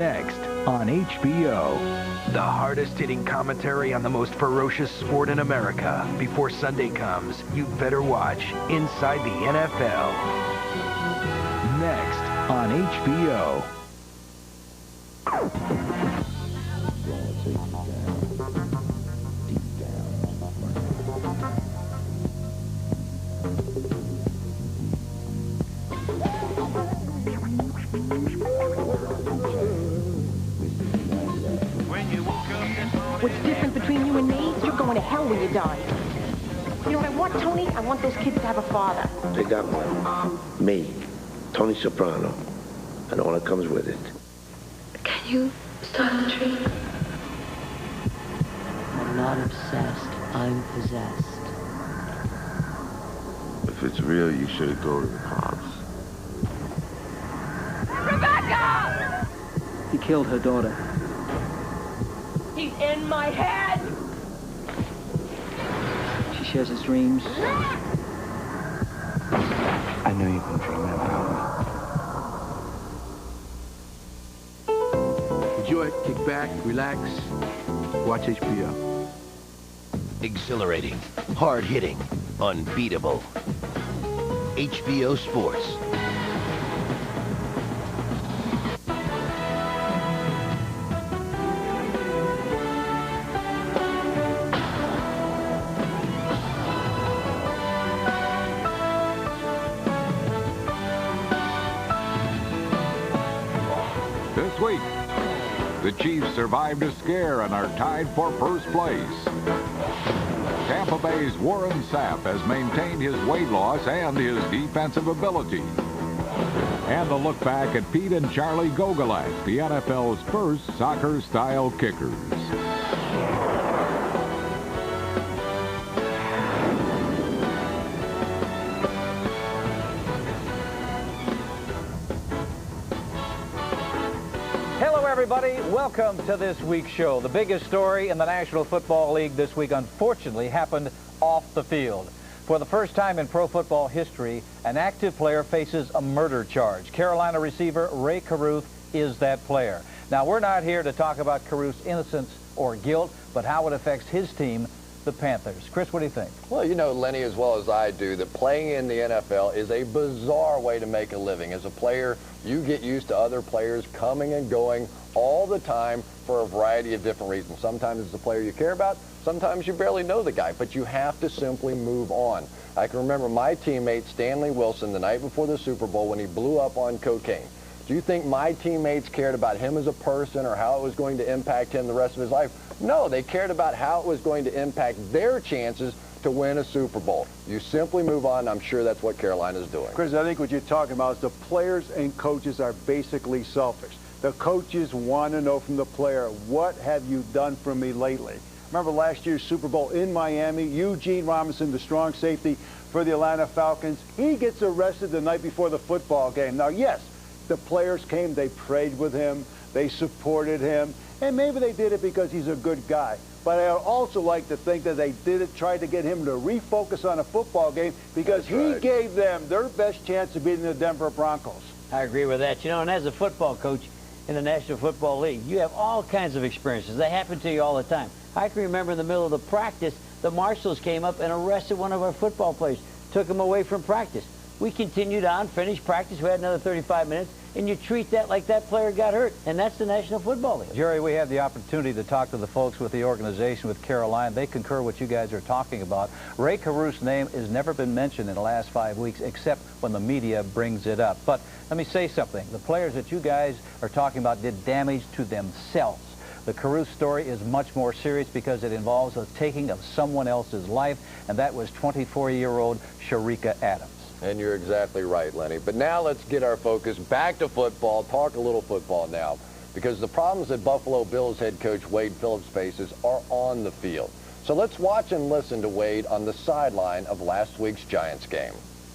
Next on HBO, the hardest-hitting commentary on the most ferocious sport in America. Before Sunday comes, you better watch Inside the NFL. Next on HBO. What's different between you and me? You're going to hell when you die. You know what I want, Tony? I want those kids to have a father. They got one. Me, Tony Soprano, and all that comes with it. Can you start the tree? I'm not obsessed. I'm possessed. If it's real, you should go to the cops. Rebecca! He killed her daughter. He's in my head! She shares his dreams. I know you've been dreaming about me. Enjoy, kick back, relax, watch HBO. Exhilarating, hard-hitting, unbeatable. HBO Sports. This week, the Chiefs survived a scare and are tied for first place. Tampa Bay's Warren Sapp has maintained his weight loss and his defensive ability. And a look back at Pete and Charlie Gogolak, the NFL's first soccer-style kickers. Everybody, welcome to this week's show. The biggest story in the National Football League this week, unfortunately, happened off the field. For the first time in pro football history, an active player faces a murder charge. Carolina receiver Ray Caruth is that player. Now, we're not here to talk about Caruth's innocence or guilt, but how it affects his team, the Panthers. Chris, what do you think? Well, you know, Lenny, as well as I do, that playing in the NFL is a bizarre way to make a living. As a player, you get used to other players coming and going all the time for a variety of different reasons. Sometimes it's a player you care about. Sometimes you barely know the guy, but you have to simply move on. I can remember my teammate Stanley Wilson the night before the Super Bowl when he blew up on cocaine. Do you think my teammates cared about him as a person or how it was going to impact him the rest of his life? No, they cared about how it was going to impact their chances to win a Super Bowl. You simply move on. I'm sure that's what Carolina's doing. Chris, I think what you're talking about is the players and coaches are basically selfish. The coaches want to know from the player, what have you done for me lately? Remember last year's Super Bowl in Miami, Eugene Robinson, the strong safety for the Atlanta Falcons, he gets arrested the night before the football game. Now, yes, the players came, they prayed with him, they supported him, and maybe they did it because he's a good guy. But I also like to think that they did it, tried to get him to refocus on a football game because he gave them their best chance of beating the Denver Broncos. I agree with that. You know, and as a football coach in the National Football League, you have all kinds of experiences. They happen to you all the time. I can remember in the middle of the practice, the marshals came up and arrested one of our football players, took him away from practice. We continued on, finished practice, we had another 35 minutes, and you treat that like that player got hurt, and that's the National Football League. Jerry, we had the opportunity to talk to the folks with the organization with Carolina. They concur what you guys are talking about. Ray Caruth's name has never been mentioned in the last 5 weeks, except when the media brings it up. But let me say something. The players that you guys are talking about did damage to themselves. The Caruth story is much more serious because it involves the taking of someone else's life, and that was 24-year-old Sharika Adams. And you're exactly right, Lenny. But now let's get our focus back to football, talk a little football now, because the problems that Buffalo Bills head coach Wade Phillips faces are on the field. So let's watch and listen to Wade on the sideline of last week's Giants game.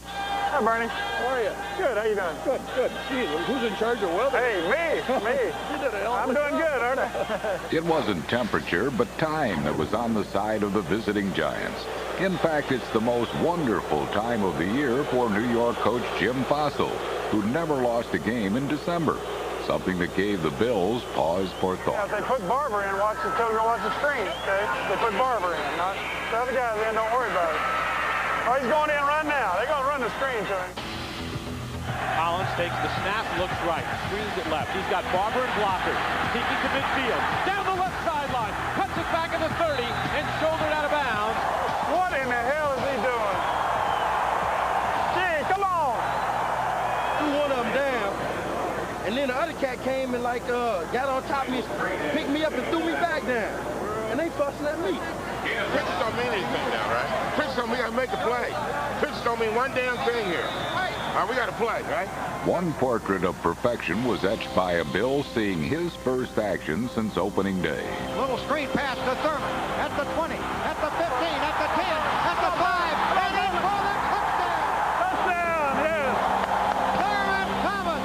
Hi, Bernie. How are you? Good. How you doing? Good, good. Gee, who's in charge of weather? Hey, me. You did a hell of a job. I'm doing good, aren't I? It wasn't temperature, but time that was on the side of the visiting Giants. In fact, it's the most wonderful time of the year for New York coach Jim Fossil, who never lost a game in December. something that gave the Bills pause for thought. If they put Barber in, watch the screen, okay? They put Barber in, not the other guys in, don't worry about it. Oh, he's going in right now. They're going to run the screen to him. Collins takes the snap, looks right, screens it left. He's got Barber and blockers. Peeking to midfield. Down the left sideline. Cuts it back at the 30 and shouldered out of bounds. What in the hell is he doing? Gee, come on. Threw one of them down. And then the other cat came and got on top of me, picked me up and threw me back down. And they fussing at me. Pitches don't mean anything now, right? Pitches don't mean we got to make a play. Pitches don't mean one damn thing here. All right, we got to play, right? One portrait of perfection was etched by a Bill seeing his first action since opening day. Little screen pass to Thurman at the 20, at the 15, at the 10, at the 5, and in for the touchdown! Touchdown, yes! Thurman Thomas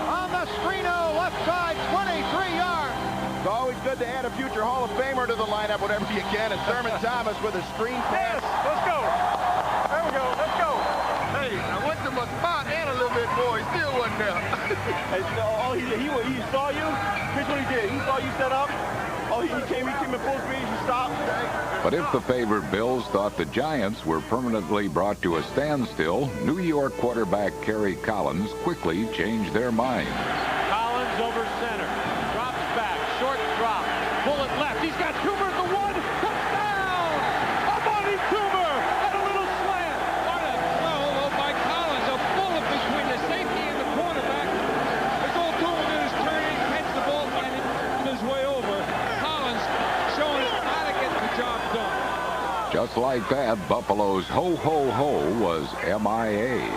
on the screeno, left side, 23 yards. It's always good to add a future Hall of Famer to the lineup whenever you can, and Thurman Thomas with a screen pass. Yes, let's go. There we go, let's go. Hey, I went to my spot and a little bit more. He still wasn't there. He saw you. Here's what he did. He saw you set up. He came at full speed. He stopped. But if the favored Bills thought the Giants were permanently brought to a standstill, New York quarterback Kerry Collins quickly changed their minds. Collins over center. Drops back. Short drop. Bullet left. He's got Toomer at the 1. Touchdown! Amani Toomer! And a little slant. What a throw by Collins. A bullet between the safety and the quarterback. As all Toomer did is turn in, catch the ball, and his way over. Collins showing us how to get the job done. Just like that, Buffalo's ho-ho-ho was MIA.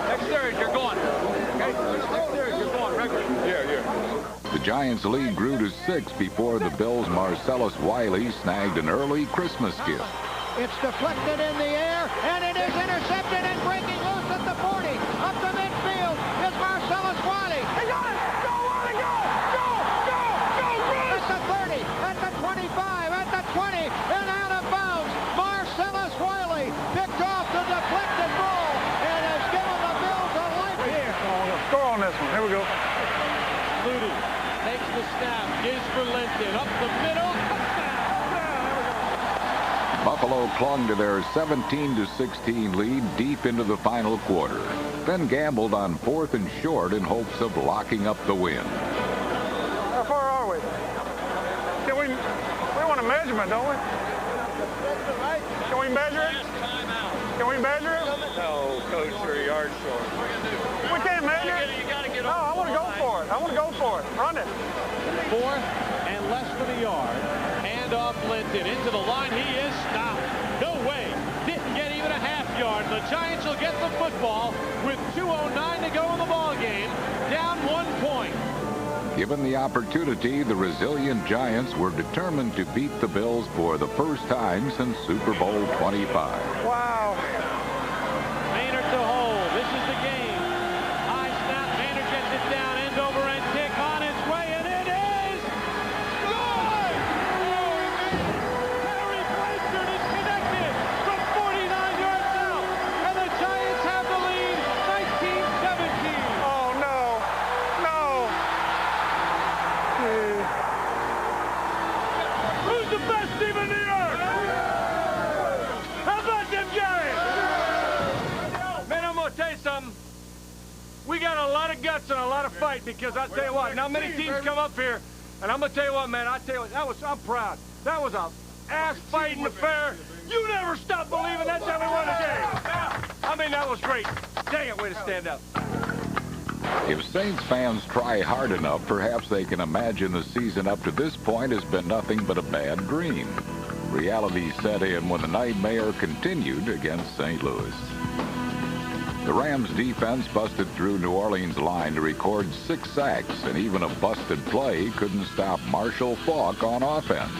Next third, you're going. Okay? Next third, you're going. Record. Yeah. The Giants' lead grew to 6 before the Bills' Marcellus Wiley snagged an early Christmas gift. It's deflected in the air, and it is intercepted and breaking loose at the 40. Up to midfield is Marcellus Wiley. He got it! Go, Wiley, go! Go, run! At the 30, at the 25, at the 20, and out of bounds. Marcellus Wiley picked off the deflected ball and has given the Bills a life here. Score on this one. Here we go. Flutie takes the snap, gives for Linton, up the middle, touchdown! Buffalo clung to their 17-16 lead deep into the final quarter, then gambled on 4th and short in hopes of locking up the win. How far are we? We want a measurement, don't we? Can we measure it? Can we measure it? No, Coach, 3 yards short. We can't measure it? No, I want to go for it. Run it. 4th and less than a yard. Hand off Linton. Into the line. He is stopped. No way. Didn't get even a half yard. The Giants will get the football with 2:09 to go in the ball game. Down 1 point. Given the opportunity, the resilient Giants were determined to beat the Bills for the first time since Super Bowl 25. Wow. Maynard to hold. This is the game. High snap. Maynard gets it down. End over end kick on its way, and it is good! Harry Blanchard is connected from 49 yards out, and the Giants have the lead 19-17. Oh, no. Who's the best team in New York? How about them Giants? Man, I'm going to tell you something. We got a lot of guts and a lot of fight, because I tell you what, now many teams come up here, and I'm going to tell you what, man, I'm proud. That was a ass-fighting affair. You never stop believing. That's how we won the game. I mean, that was great. Dang it, way to stand up. If Saints fans try hard enough, perhaps they can imagine the season up to this point has been nothing but a bad dream. Reality set in when the nightmare continued against St. Louis. The Rams' defense busted through New Orleans' line to record 6 sacks, and even a busted play couldn't stop Marshall Faulk on offense.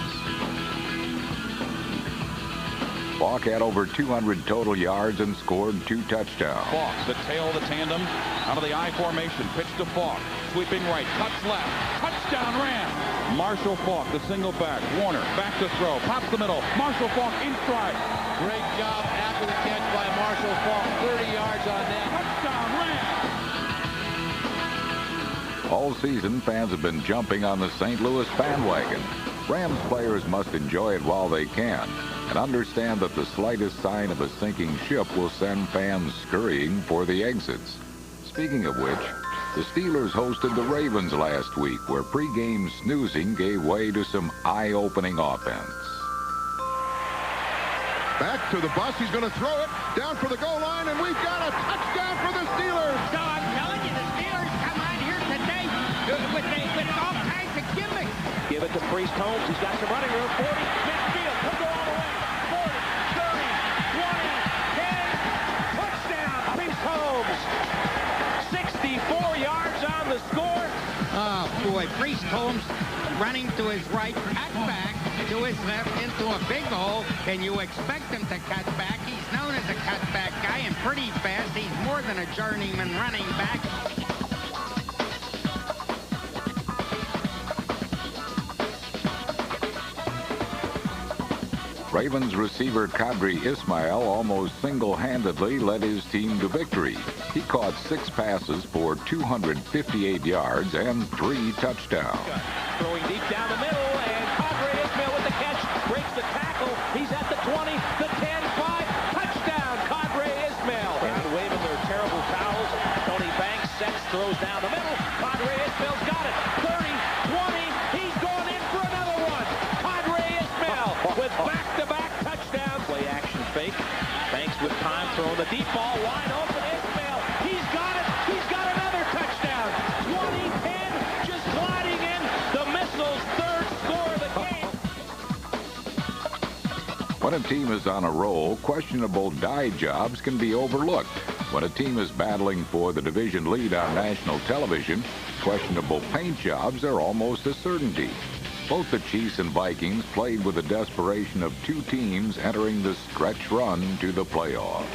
Faulk had over 200 total yards and scored 2 touchdowns. Faulk, the tail of the tandem, out of the I formation, pitch to Faulk, sweeping right, cuts left, touchdown Rams. Marshall Faulk, the single back, Warner, back to throw, pops the middle, Marshall Faulk in stride. Great job after the catch by Marshall Faulk, 30 yards on that. Touchdown Rams. All season, fans have been jumping on the St. Louis bandwagon. Rams players must enjoy it while they can and understand that the slightest sign of a sinking ship will send fans scurrying for the exits. Speaking of which, the Steelers hosted the Ravens last week, where pregame snoozing gave way to some eye-opening offense. Back to the bus. He's going to throw it down for the goal line, and we've got a touchdown for the Steelers. So I'm telling you, the Steelers come on here today with all kinds of gimmicks. Give it to Priest Holmes. He's got some running room. 40, midfield. He'll go all the way. 40, 30, 20, 10. Touchdown, Priest Holmes. 64 yards on the score. Oh, boy, Priest Holmes running to his right, cut back to his left into a big hole, and you expect him to cut back. He's known as a cutback guy and pretty fast. He's more than a journeyman running back. Ravens receiver Kadri Ismail almost single-handedly led his team to victory. He caught 6 passes for 258 yards and 3 touchdowns. Throwing deep down the middle, and Kadri Ismail with the catch, breaks the tackle. He's at the 20, the 10, 5, touchdown, Kadri Ismail. And waving their terrible towels. Tony Banks sets, throws down the middle. Kadri Ismail's got it. 30, 20, he's going in for another one. Kadri Ismail with back-to-back touchdowns. Play action fake. Banks with time, throwing the deep ball wide open. Ismail, he's got it. He's got another touchdown. 20, 10, just gliding in. The Missiles' third score of the game. When a team is on a roll, questionable dye jobs can be overlooked. When a team is battling for the division lead on national television, questionable paint jobs are almost a certainty. Both the Chiefs and Vikings played with the desperation of 2 teams entering the stretch run to the playoffs.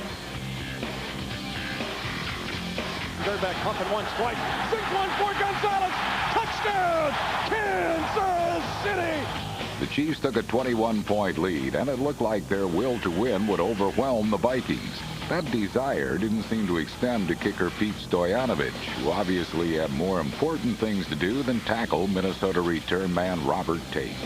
Third back pumping one strike. 6-1 for Gonzalez. Touchdown, Kansas City. The Chiefs took a 21-point lead, and it looked like their will to win would overwhelm the Vikings. That desire didn't seem to extend to kicker Pete Stoyanovich, who obviously had more important things to do than tackle Minnesota return man Robert Tate.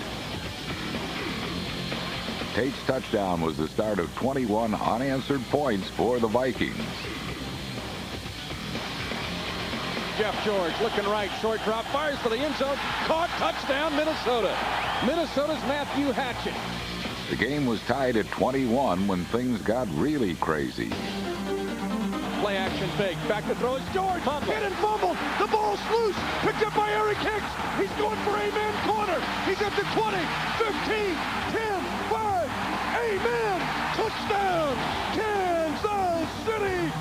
Tate's touchdown was the start of 21 unanswered points for the Vikings. Jeff George looking right, short drop, fires for the end zone, caught, touchdown, Minnesota. Minnesota's Matthew Hatchett. The game was tied at 21 when things got really crazy. Play action fake, back to throw is George, hit and fumbled, the ball's loose, picked up by Eric Hicks, he's going for Amen corner, he's at the 20, 15, 10, 5, Amen, touchdown, Kansas City.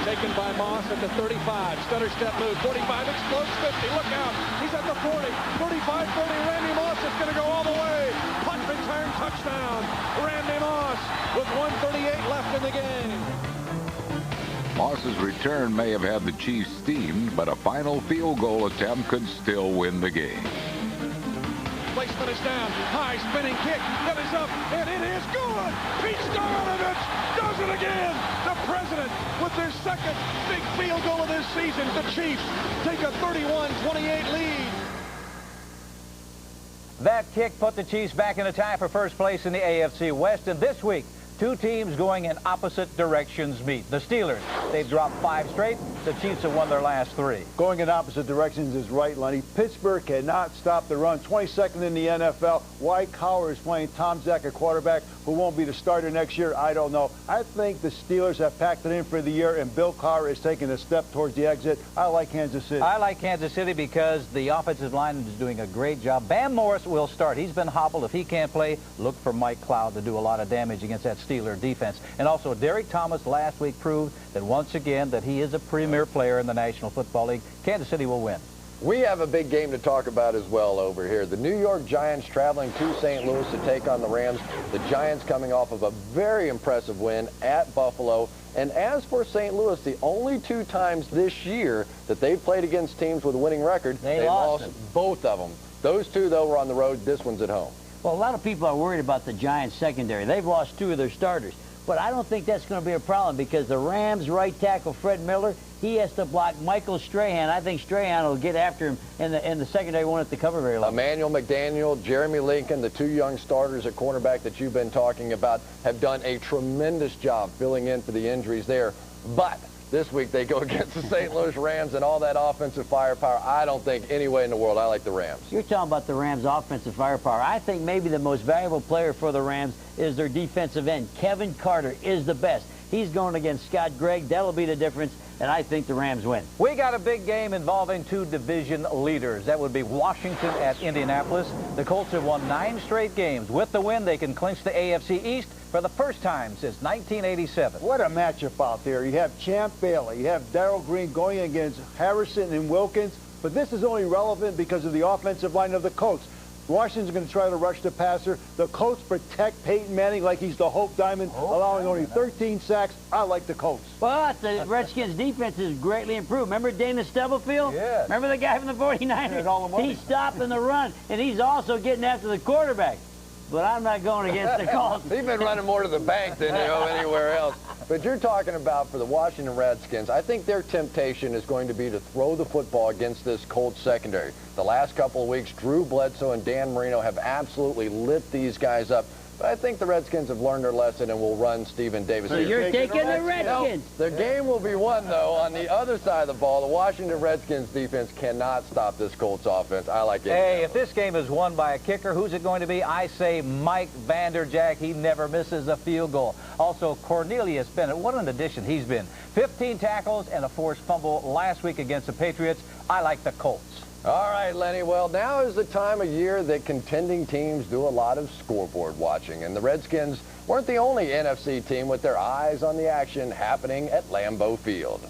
Taken by Moss at the 35. Stutter step move. 45 explodes 50. Look out. He's at the 40. 35-40. Randy Moss is going to go all the way. Punt return touchdown. Randy Moss with 1:38 left in the game. Moss's return may have had the Chiefs steamed, but a final field goal attempt could still win the game. Placement is down. High spinning kick. That is up, and it is good. Pete Stoyanovich does it again. The President with their second big field goal of this season. The Chiefs take a 31-28 lead. That kick put the Chiefs back in a tie for first place in the AFC West. And this week, 2 teams going in opposite directions meet. The Steelers, they've dropped 5 straight. The Chiefs have won their last 3. Going in opposite directions is right, Lenny. Pittsburgh cannot stop the run. 22nd in the NFL. Why Cowher is playing Tom Zach at quarterback, who won't be the starter next year, I don't know. I think the Steelers have packed it in for the year, and Bill Cowher is taking a step towards the exit. I like Kansas City. I like Kansas City because the offensive line is doing a great job. Bam Morris will start. He's been hobbled. If he can't play, look for Mike Cloud to do a lot of damage against that Steeler defense. And also, Derek Thomas last week proved that once again that he is a premier player in the National Football League. Kansas City will win. We have a big game to talk about as well over here. The New York Giants traveling to St. Louis to take on the Rams. The Giants coming off of a very impressive win at Buffalo. And as for St. Louis, the only 2 times this year that they've played against teams with a winning record, they lost both of them. Those 2, though, were on the road. This one's at home. Well, a lot of people are worried about the Giants secondary. They've lost 2 of their starters. But I don't think that's going to be a problem because the Rams right tackle, Fred Miller, he has to block Michael Strahan. I think Strahan will get after him, and the secondary won't have to cover very long. Emmanuel McDaniel, Jeremy Lincoln, the two young starters at cornerback that you've been talking about, have done a tremendous job filling in for the injuries there. But this week they go against the St. Louis Rams and all that offensive firepower. I don't think any way in the world I like the Rams. You're talking about the Rams' offensive firepower. I think maybe the most valuable player for the Rams is their defensive end. Kevin Carter is the best. He's going against Scott Gregg. That'll be the difference, and I think the Rams win. We got a big game involving two division leaders. That would be Washington at Indianapolis. The Colts have won 9 straight games. With the win, they can clinch the AFC East for the first time since 1987. What a matchup out there. You have Champ Bailey. You have Darrell Green going against Harrison and Wilkins. But this is only relevant because of the offensive line of the Colts. Washington's going to try to rush the passer. The Colts protect Peyton Manning like he's the Hope Diamond, allowing only 13 sacks. I like the Colts. But the Redskins' defense is greatly improved. Remember Dana Stubblefield? Yeah. Remember the guy from the 49ers? He's stopping the run, and he's also getting after the quarterback. But I'm not going against the Colts. He's been running more to the bank than anywhere else. But you're talking about for the Washington Redskins, I think their temptation is going to be to throw the football against this Colts secondary. The last couple of weeks, Drew Bledsoe and Dan Marino have absolutely lit these guys up. But I think the Redskins have learned their lesson and will run Stephen Davis. So you're taking the Redskins. No, the game will be won, though, on the other side of the ball. The Washington Redskins defense cannot stop this Colts offense. I like it. Hey, if this game is won by a kicker, who's it going to be? I say Mike Vanderjagt. He never misses a field goal. Also, Cornelius Bennett. What an addition he's been. 15 tackles and a forced fumble last week against the Patriots. I like the Colts. All right, Lenny. Well, now is the time of year that contending teams do a lot of scoreboard watching, and the Redskins weren't the only NFC team with their eyes on the action happening at Lambeau Field.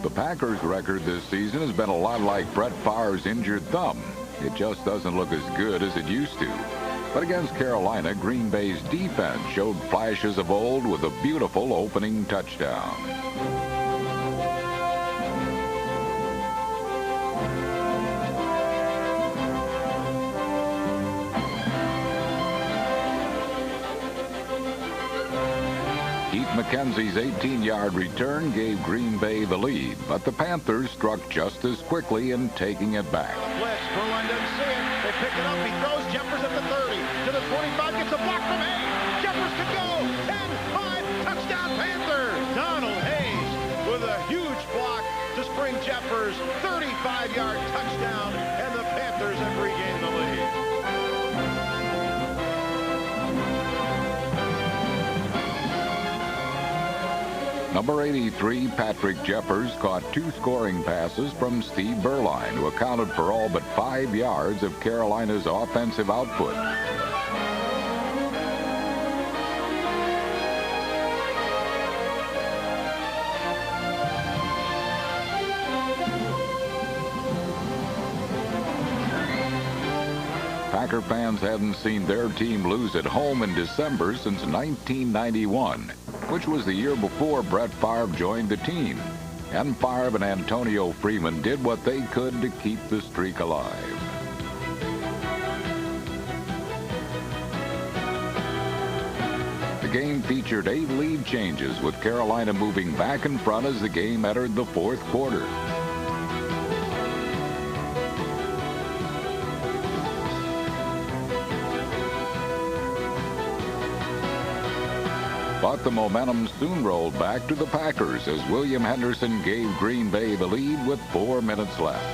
The Packers' record this season has been a lot like Brett Favre's injured thumb. It just doesn't look as good as it used to. But against Carolina, Green Bay's defense showed flashes of old with a beautiful opening touchdown. McKenzie's 18-yard return gave Green Bay the lead, but the Panthers struck just as quickly in taking it back. Blitz, Berline doesn't see it. They pick it up. He throws. Jeffers at the 30 to the 25. Gets a block from Hayes. Jeffers to go. 10-5. Touchdown Panthers. Donald Hayes with a huge block to spring Jeffers. 35-yard touchdown, and the Panthers have regained the lead. Number 83, Patrick Jeffers, caught 2 scoring passes from Steve Berline, who accounted for all but 5 yards of Carolina's offensive output. Packer fans hadn't seen their team lose at home in December since 1991. Which was the year before Brett Favre joined the team. And Favre and Antonio Freeman did what they could to keep the streak alive. The game featured 8 lead changes, with Carolina moving back in front as the game entered the 4th quarter. But the momentum soon rolled back to the Packers as William Henderson gave Green Bay the lead with 4 minutes left.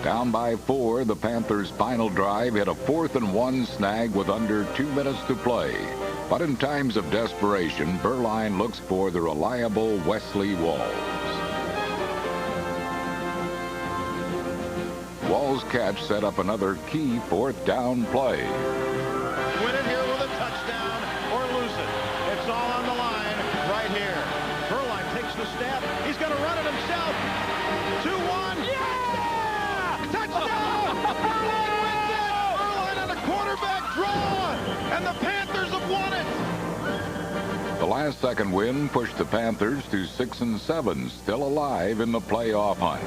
Down by 4, the Panthers' final drive hit a 4th and 1 snag with under 2 minutes to play. But in times of desperation, Berline looks for the reliable Wesley Walls. Wall's catch set up another key 4th down play. Win it here with a touchdown or lose it. It's all on the line right here. Berline takes the snap. He's going to run it himself. 2-1. Yeah! Touchdown! Berline wins it! Berline on the quarterback draw! And the Panthers have won it! The The last-second win pushed the Panthers to 6-7, still alive in the playoff hunt.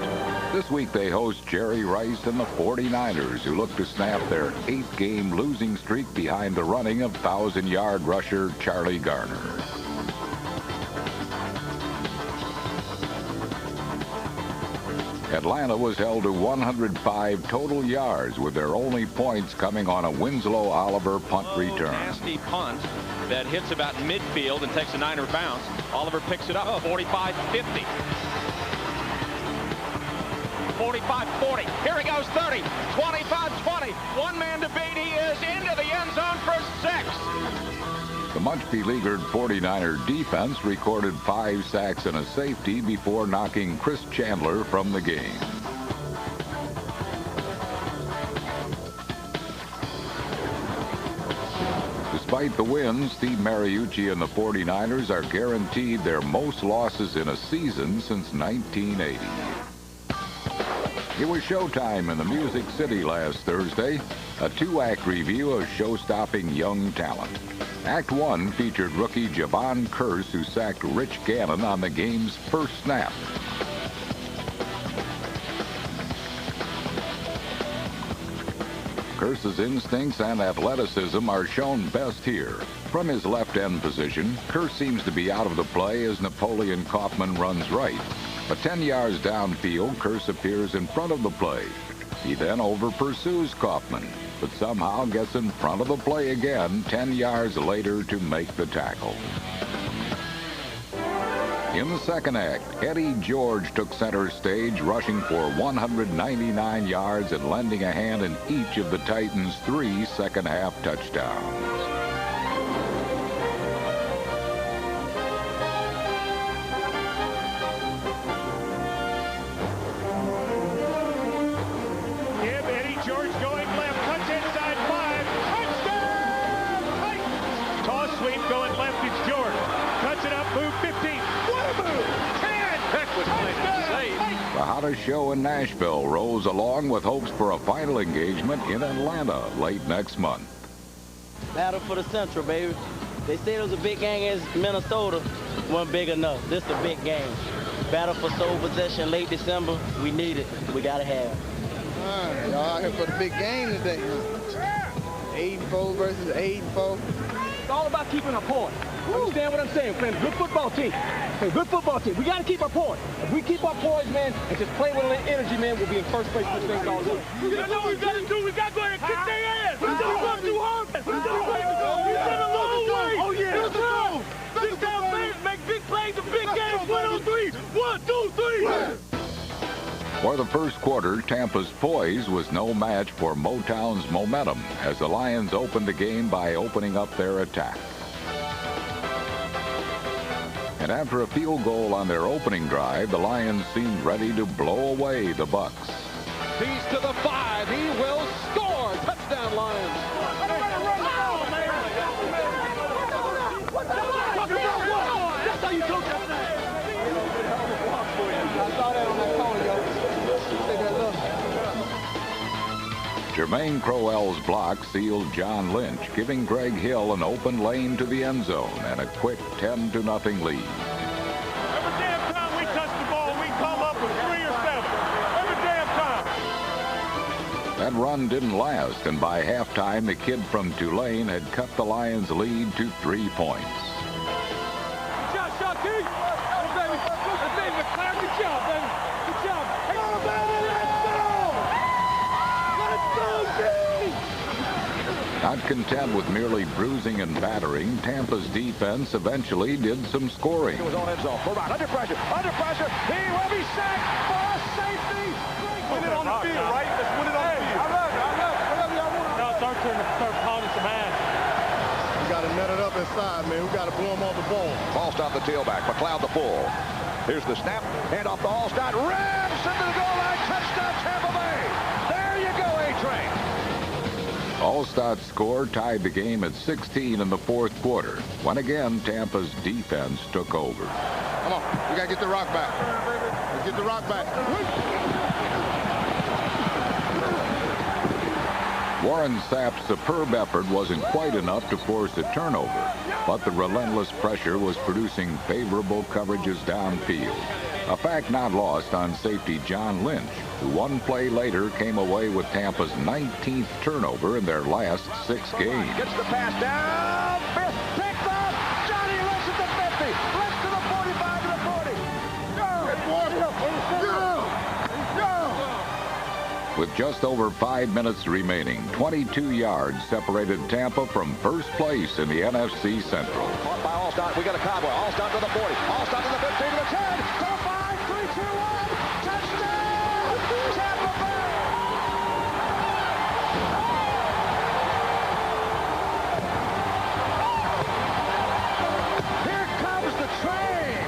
This week they host Jerry Rice and the 49ers, who look to snap their 8-game losing streak behind the running of 1,000-yard rusher Charlie Garner. Atlanta was held to 105 total yards, with their only points coming on a Winslow Oliver punt return. Nasty punt that hits about midfield and takes a Niner bounce. Oliver picks it up, 45-50. 45-40. Here he goes, 30. 25-20. One man to beat. He is into the end zone for 6. The much-beleaguered 49er defense recorded 5 sacks and a safety before knocking Chris Chandler from the game. Despite the wins, Steve Mariucci and the 49ers are guaranteed their most losses in a season since 1980. It was showtime in the Music City last Thursday, a 2-act review of show-stopping young talent. Act 1 featured rookie Javon Kearse, who sacked Rich Gannon on the game's first snap. Kearse's instincts and athleticism are shown best here. From his left end position, Kearse seems to be out of the play as Napoleon Kaufman runs right. But 10 yards downfield, Kearse appears in front of the play. He then over-pursues Kaufman, but somehow gets in front of the play again 10 yards later to make the tackle. In the second act, Eddie George took center stage, rushing for 199 yards and lending a hand in each of the Titans' 3 second-half touchdowns. The hottest show in Nashville rolls along with hopes for a final engagement in Atlanta late next month. Battle for the Central, baby. They said it was a big game against Minnesota. Wasn't big enough. This is a big game. Battle for sole possession late December. We need it. We got to have it. Y'all out here for the big game today. 8-4 versus 8-4. It's all about keeping our point. Understand what I'm saying? We're playing a good football team. Good football team. We got to keep our poise. If we keep our poise, man, and just play with energy, man, we'll be in first place for this thing all day. You know what we got to do? We got to go ahead and kick their ass. We got to run too hard. We got to run a long way. Oh, yeah. Let's go. Big time players make big plays in big games. 1 on 3. 1, 2, 3. For the first quarter, Tampa's poise was no match for Motown's momentum as the Lions opened the game by opening up their attack. And after a field goal on their opening drive, the Lions seemed ready to blow away the Bucs. He's to the 5. He will score. Touchdown, Lions. That's how you took that thing. I saw that on that corner, yo. Jermaine Crowell's block sealed John Lynch, giving Greg Hill an open lane to the end zone and a quick 10-0 lead. Every damn time we touch the ball, we come up with 3 or 7. Every damn time. That run didn't last, and by halftime, the kid from Tulane had cut the Lions' lead to 3 points. Good job, Keith. Good job, baby. Good job. Come on, baby. Let's go. Let's go, Keith. Not content with merely bruising and battering, Tampa's defense eventually did some scoring. It was on end zone. Under pressure. Under pressure. He will be sacked for a safety. Win it on the field, right? Let's win it on the field. I love it. Whatever y'all want. Now it's our turn to start calling some ass. We got to net it up inside, man. We got to blow them off the ball. Ball stop the tailback. McLeod the full. Here's the snap. Hand off to Allstott. Rams into the goal line. Touchdown, Tampa Bay. There you go, A-Train. Allstott's score tied the game at 16 in the fourth quarter, when again Tampa's defense took over. Come on. We got to get the rock back. Let's get the rock back. Warren Sapp's superb effort wasn't quite enough to force a turnover, but the relentless pressure was producing favorable coverages downfield. A fact not lost on safety John Lynch, who one play later came away with Tampa's 19th turnover in their last 6 games. Gets the pass down. Picked up. Johnny Lynch at the 50. Lynch to the 45 to the 40. Go. With just over 5 minutes remaining, 22 yards separated Tampa from first place in the NFC Central. Caught by Alstott. We got a Cowboy. Alstott to the 40. Alstott to the 15 to the 10. To the 5. 3, 2, 1. Touchdown. Tampa Bay. Here comes the train.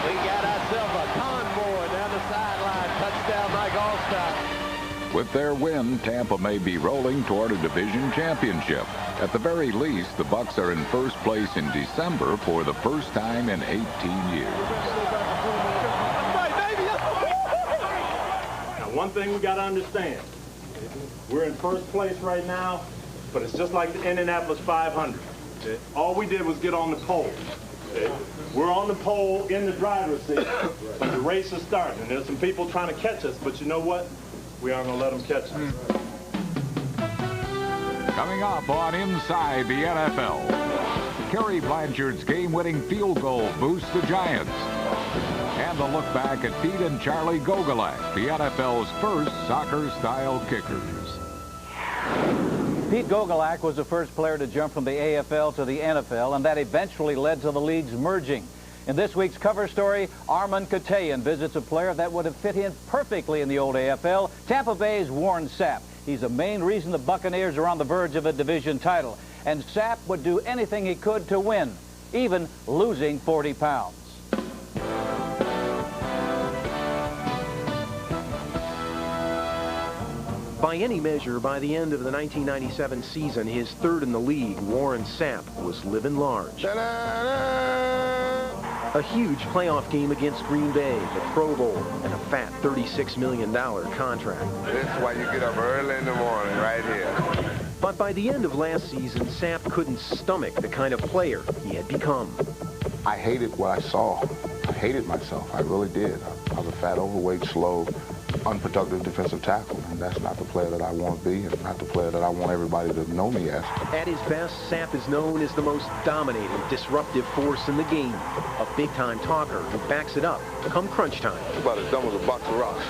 We got ourselves a convoy down the sideline. Touchdown, Mike Alstott. With their win, Tampa may be rolling toward a division championship. At the very least, the Bucs are in first place in December for the first time in 18 years. Now, one thing we got to understand, we're in first place right now, but it's just like the Indianapolis 500. Okay? All we did was get on the pole. Okay? We're on the pole in the driver's seat, but the race is starting. And there's some people trying to catch us, but you know what? We aren't going to let them catch us. Coming up on Inside the NFL, Kerry Blanchard's game-winning field goal boosts the Giants. And a look back at Pete and Charlie Gogolak, the NFL's first soccer-style kickers. Pete Gogolak was the first player to jump from the AFL to the NFL, and that eventually led to the leagues merging. In this week's cover story, Armand Katayan visits a player that would have fit in perfectly in the old AFL, Tampa Bay's Warren Sapp. He's the main reason the Buccaneers are on the verge of a division title. And Sapp would do anything he could to win, even losing 40 pounds. By any measure, by the end of the 1997 season, his third in the league, Warren Sapp was living large. A huge playoff game against Green Bay, the Pro Bowl, and a fat $36 million contract. This is why you get up early in the morning, right here. But by the end of last season, Sapp couldn't stomach the kind of player he had become. I hated what I saw. I hated myself. I really did. I was a fat, overweight, slow, unproductive defensive tackle, and that's not the player that I want to be, and not the player that I want everybody to know me as. At his best, Sapp is known as the most dominating, disruptive force in the game. A big-time talker who backs it up come crunch time. It's about as dumb as a box of rocks.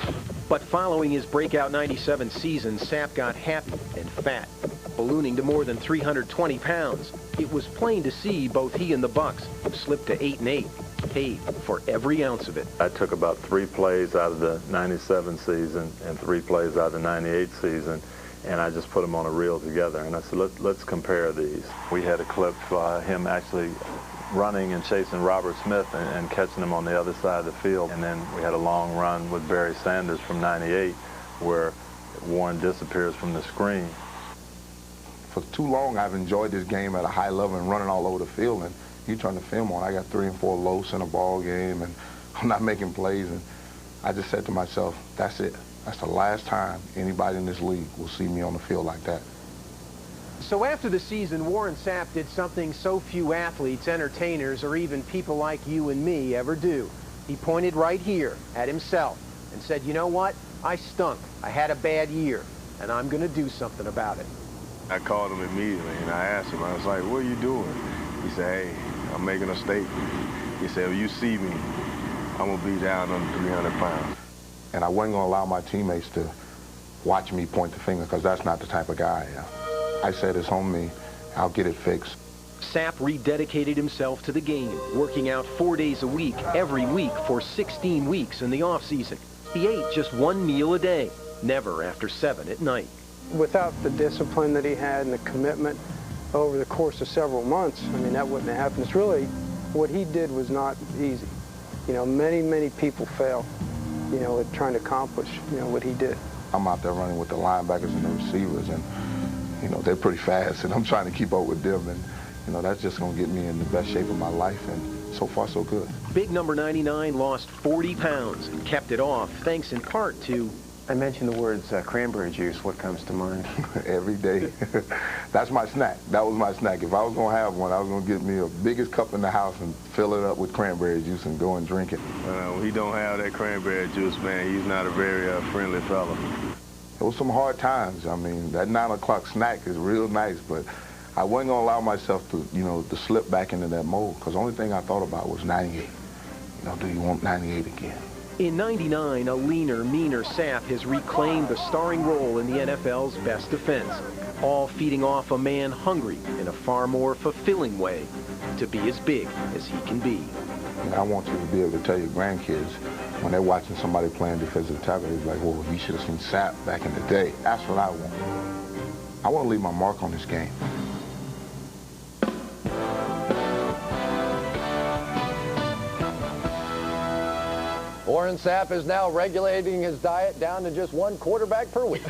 But following his breakout 97 season, Sapp got happy and fat, ballooning to more than 320 pounds. It was plain to see both he and the Bucs, who slipped to 8-8, paid for every ounce of it. I took about 3 plays out of the 97 season and 3 plays out of the 98 season, and I just put them on a reel together. And I said, let's compare these. We had a clip him actually running and chasing Robert Smith and catching him on the other side of the field. And then we had a long run with Barry Sanders from 98 where Warren disappears from the screen. For too long, I've enjoyed this game at a high level and running all over the field. And you turn the film on, I got 3 and 4 lows in a ball game, and I'm not making plays. And I just said to myself, that's it. That's the last time anybody in this league will see me on the field like that. So after the season, Warren Sapp did something so few athletes, entertainers, or even people like you and me ever do. He pointed right here at himself and said, you know what? I stunk. I had a bad year, and I'm going to do something about it. I called him immediately, and I asked him, I was like, what are you doing? He said, hey, I'm making a statement. He said, when you see me, I'm going to be down under 300 pounds. And I wasn't going to allow my teammates to watch me point the finger, because that's not the type of guy I am. I said, it's on me. I'll get it fixed. Sapp rededicated himself to the game, working out 4 days a week, every week for 16 weeks in the offseason. He ate just 1 meal a day, never after 7 at night. Without the discipline that he had and the commitment over the course of several months, I mean, that wouldn't have happened. It's really, what he did was not easy. You know, many people fail, you know, at trying to accomplish, you know, what he did. I'm out there running with the linebackers and the receivers, and you know, they're pretty fast, and I'm trying to keep up with them, and you know, that's just going to get me in the best shape of my life, and so far so good. Big number 99 lost 40 pounds and kept it off thanks in part to I mentioned the words cranberry juice. What comes to mind? Every day. That's my snack. That was my snack. If I was going to have one, I was going to get me the biggest cup in the house and fill it up with cranberry juice and go and drink it. When he don't have that cranberry juice, man, he's not a very friendly fella. It was some hard times. I mean, that 9 o'clock snack is real nice, but I wasn't going to allow myself to, to slip back into that mold, because the only thing I thought about was 98. Do you want 98 again? In '99, a leaner, meaner Sapp has reclaimed the starring role in the NFL's best defense, all feeding off a man hungry in a far more fulfilling way to be as big as he can be. I want you to be able to tell your grandkids when they're watching somebody playing defensive tackle, they're like, well, you should have seen Sapp back in the day. That's what I want. I want to leave my mark on this game. Warren Sapp is now regulating his diet down to just 1 quarterback per week.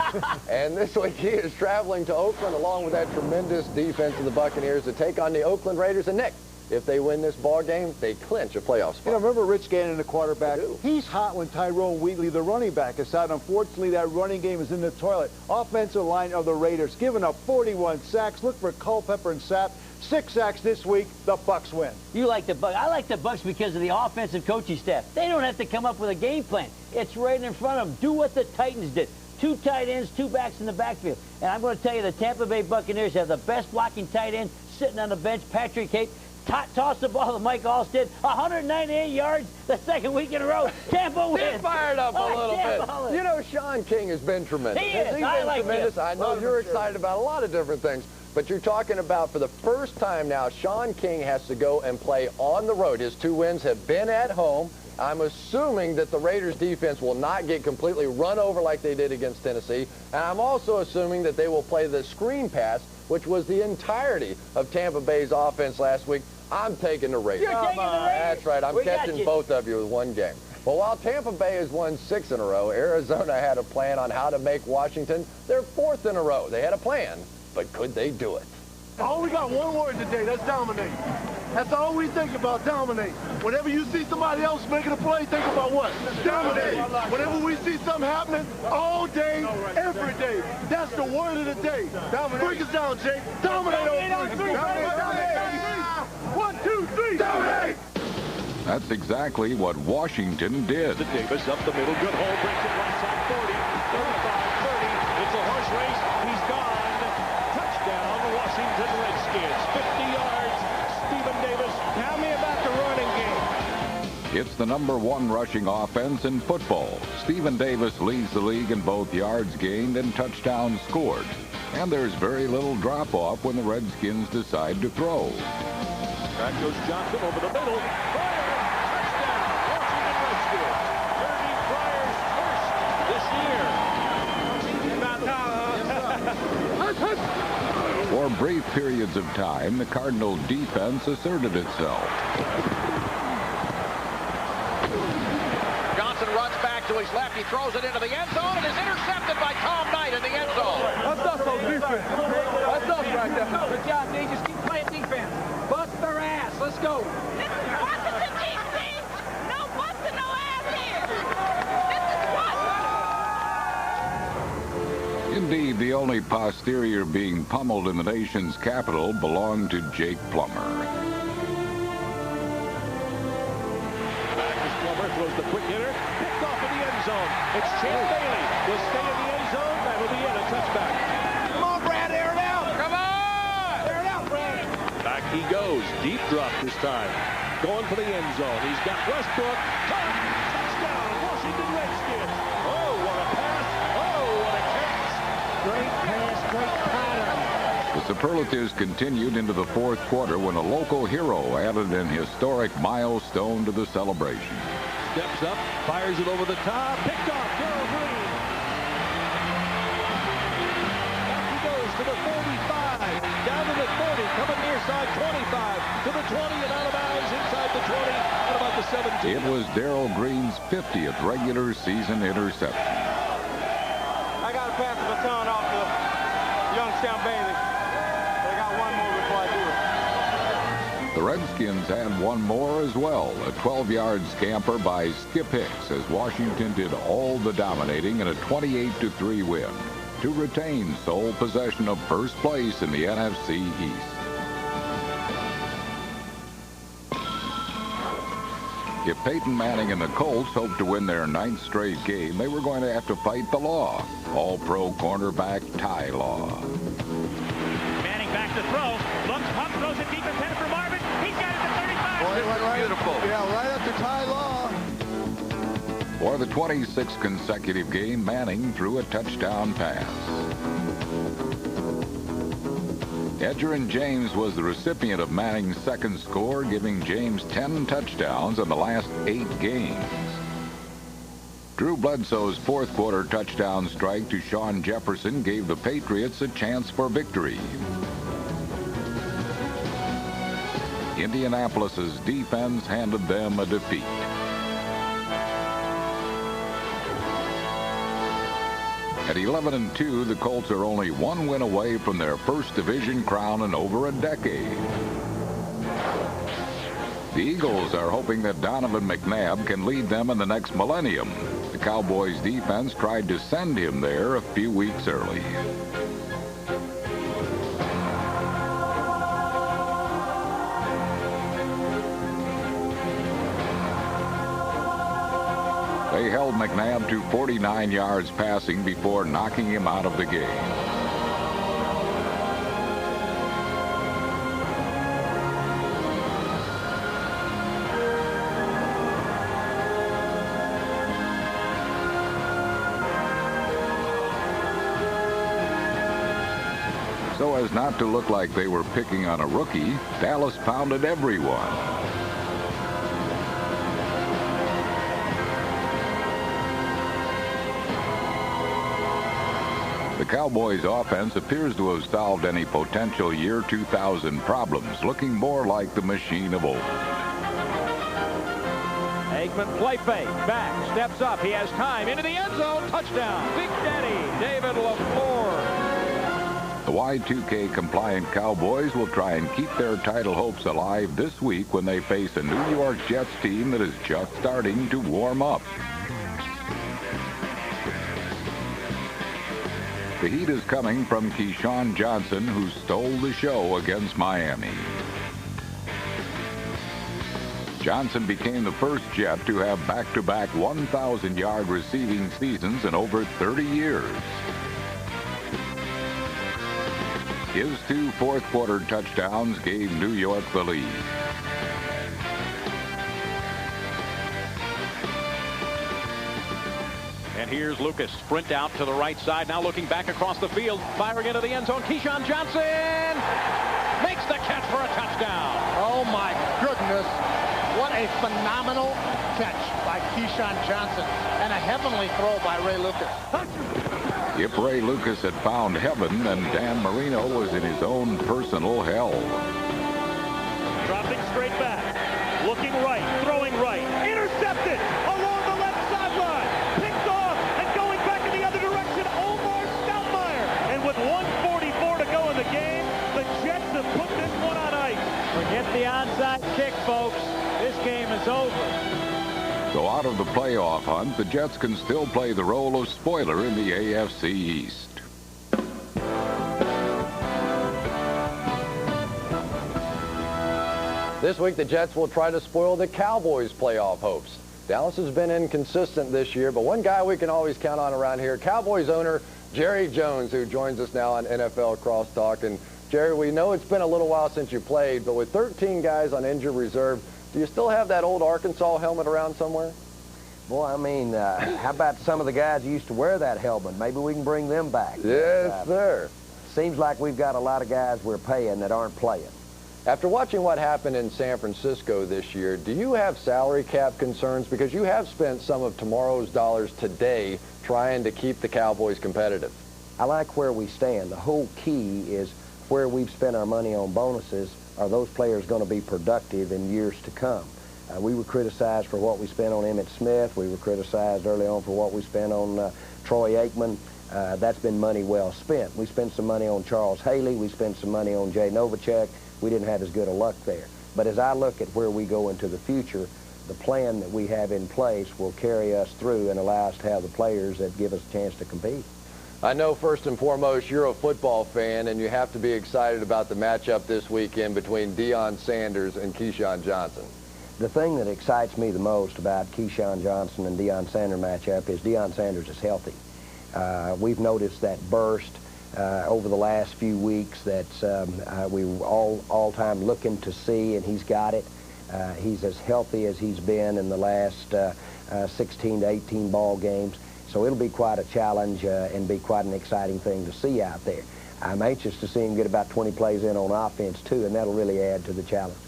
And this week he is traveling to Oakland along with that tremendous defense of the Buccaneers to take on the Oakland Raiders. And Nick, if they win this ball game, they clinch a playoff spot. Remember Rich Gannon, the quarterback? He's hot when Tyrone Wheatley, the running back, is out. Unfortunately, that running game is in the toilet. Offensive line of the Raiders giving up 41 sacks. Look for Culpepper and Sapp. 6 sacks this week. The Bucs win. You like the Bucs. I like the Bucs because of the offensive coaching staff. They don't have to come up with a game plan. It's right in front of them. Do what the Titans did. 2 tight ends, 2 backs in the backfield. And I'm going to tell you, the Tampa Bay Buccaneers have the best blocking tight end sitting on the bench, Patrick Hape. Toss the ball to Mike Alston. 198 yards the second week in a row. Tampa wins. Get fired up a little bit. You know, Sean King has been tremendous. He is. He's I been like tremendous. him. I know you're excited about a lot of different things. But you're talking about, for the first time now, Sean King has to go and play on the road. His 2 wins have been at home. I'm assuming that the Raiders defense will not get completely run over like they did against Tennessee. And I'm also assuming that they will play the screen pass, which was the entirety of Tampa Bay's offense last week. I'm taking the Raiders. You're taking the Raiders? That's right. I'm catching both of you with 1 game. Well, while Tampa Bay has won 6 in a row, Arizona had a plan on how to make Washington their 4th in a row. They had a plan, but could they do it? I only got 1 word today. That's dominate. That's all we think about, dominate. Whenever you see somebody else making a play, think about what? Dominate. Whenever we see something happening, all day, every day, that's the word of the day. Dominate. Break us down, Jake. Dominate on 3. Dominate. 1, 2, 3. Dominate. That's exactly what Washington did. Davis up the middle. Good hole. Brings it right side 40, 35, 30. It's a horse race. He's gone. Touchdown, Washington Redskins. 50 yards. Stephen Davis. Tell me about the running game. It's the #1 rushing offense in football. Stephen Davis leads the league in both yards gained and touchdowns scored. And there's very little drop-off when the Redskins decide to throw. Back goes Johnson over the middle. Pryor, touchdown, Washington Redskins. 30 Pryor's first this year. For brief periods of time, the Cardinal defense asserted itself. Johnson runs back to his left. He throws it into the end zone and is intercepted by Tom Knight in the end zone. That's us on defense. That's us right there. Good job, D. Just keep playing defense. Bust their ass. Let's go. This is Washington, D.C. No busting no ass here. This is Washington. Indeed, the only posterior being pummeled in the nation's capital belonged to Jake Plummer. Back as Plummer throws the quick hitter. Picked off in the end zone. It's Champ Bailey. Will stay in the end zone. That will be in a touchback. Come on, Brad. Air it out. Come on. Air it out, Brad. Back he goes. Deep drop this time. Going for the end zone. He's got Westbrook. Touchdown, Washington Redskins. Oh, what a pass. Oh, what a catch. Great pass, great pattern. The superlatives continued into the 4th quarter when a local hero added an historic milestone to the celebration. Steps up, fires it over the top. Picked off, Darrell Green. Back he goes to the 45. Down to the 30, coming near side 25. To the 20 and out of bounds inside the 20. At about the 17. It was Darrell Green's 50th regular season interception. I got to pass the baton off to Youngstown Bailey. I got 1 more before I do it. The Redskins had one more as well, a 12-yard scamper by Skip Hicks as Washington did all the dominating in a 28-3 win to retain sole possession of first place in the NFC East. If Peyton Manning and the Colts hoped to win their 9th straight game, they were going to have to fight the law. All-pro cornerback Ty Law. Manning back to throw. Looks, pump, throws it deep intended for Marvin. He's got it to 35. Boy, it went right. Beautiful. Yeah, right up to Ty Law. For the 26th consecutive game, Manning threw a touchdown pass. Edgerrin James was the recipient of Manning's second score, giving James 10 touchdowns in the last 8 games. Drew Bledsoe's fourth-quarter touchdown strike to Shawn Jefferson gave the Patriots a chance for victory. Indianapolis's defense handed them a defeat. At 11-2, the Colts are only one win away from their first division crown in over a decade. The Eagles are hoping that Donovan McNabb can lead them in the next millennium. The Cowboys' defense tried to send him there a few weeks early. They held McNabb to 49 yards passing before knocking him out of the game. So as not to look like they were picking on a rookie, Dallas pounded everyone. The Cowboys' offense appears to have solved any potential year 2000 problems, looking more like the machine of old. Aikman play fake, back, steps up, he has time, into the end zone, touchdown, Big Daddy, David LaFleur. The Y2K compliant Cowboys will try and keep their title hopes alive this week when they face a New York Jets team that is just starting to warm up. The heat is coming from Keyshawn Johnson, who stole the show against Miami. Johnson became the first Jet to have back-to-back 1,000-yard receiving seasons in over 30 years. His 2 fourth-quarter touchdowns gave New York the lead. And here's Lucas, sprint out to the right side, now looking back across the field, firing into the end zone. Keyshawn Johnson makes the catch for a touchdown. Oh, my goodness. What a phenomenal catch by Keyshawn Johnson. And a heavenly throw by Ray Lucas. If Ray Lucas had found heaven, then Dan Marino was in his own personal hell. Dropping straight back, looking right, throwing right, intercepted along the left sideline, picked off, and going back in the other direction, Omar Stoudemire. And with 1:44 to go in the game, the Jets have put this one on ice. Forget the onside kick, folks. This game is over. So out of the playoff hunt, the Jets can still play the role of spoiler in the AFC East. This week, the Jets will try to spoil the Cowboys' playoff hopes. Dallas has been inconsistent this year, but one guy we can always count on around here, Cowboys owner Jerry Jones, who joins us now on NFL Crosstalk. And Jerry, we know it's been a little while since you played, but with 13 guys on injured reserve, do you still have that old Arkansas helmet around somewhere? Boy, I mean, how about some of the guys who used to wear that helmet? Maybe we can bring them back. Yes, sir. Seems like we've got a lot of guys we're paying that aren't playing. After watching what happened in San Francisco this year, do you have salary cap concerns? Because you have spent some of tomorrow's dollars today trying to keep the Cowboys competitive. I like where we stand. The whole key is where we've spent our money on bonuses. Are those players going to be productive in years to come? We were criticized for what we spent on Emmitt Smith. We were criticized early on for what we spent on Troy Aikman. That's been money well spent. We spent some money on Charles Haley. We spent some money on Jay Novacek. We didn't have as good a luck there. But as I look at where we go into the future, the plan that we have in place will carry us through and allow us to have the players that give us a chance to compete. I know first and foremost you're a football fan, and you have to be excited about the matchup this weekend between Deion Sanders and Keyshawn Johnson. The thing that excites me the most about Keyshawn Johnson and Deion Sanders matchup is Deion Sanders is healthy. We've noticed that burst over the last few weeks that we were all time looking to see, and he's got it. He's as healthy as he's been in the last 16 to 18 ball games. So it'll be quite a challenge and be quite an exciting thing to see out there. I'm anxious to see him get about 20 plays in on offense, too, and that'll really add to the challenge.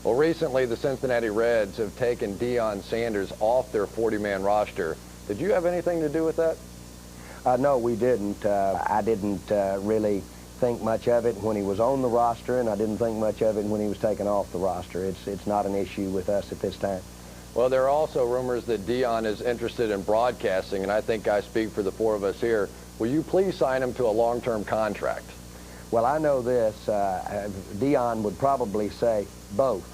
Well, recently the Cincinnati Reds have taken Deion Sanders off their 40-man roster. Did you have anything to do with that? No, we didn't. I didn't really think much of it when he was on the roster, and I didn't think much of it when he was taken off the roster. It's not an issue with us at this time. Well, there are also rumors that Deion is interested in broadcasting, and I think I speak for the four of us here. Will you please sign him to a long-term contract? Well, I know this. Deion would probably say both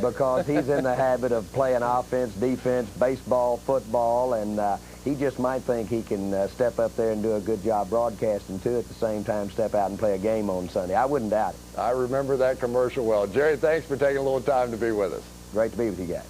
because he's in the habit of playing offense, defense, baseball, football, and he just might think he can step up there and do a good job broadcasting, too, at the same time step out and play a game on Sunday. I wouldn't doubt it. I remember that commercial well. Jerry, thanks for taking a little time to be with us. Great to be with you guys.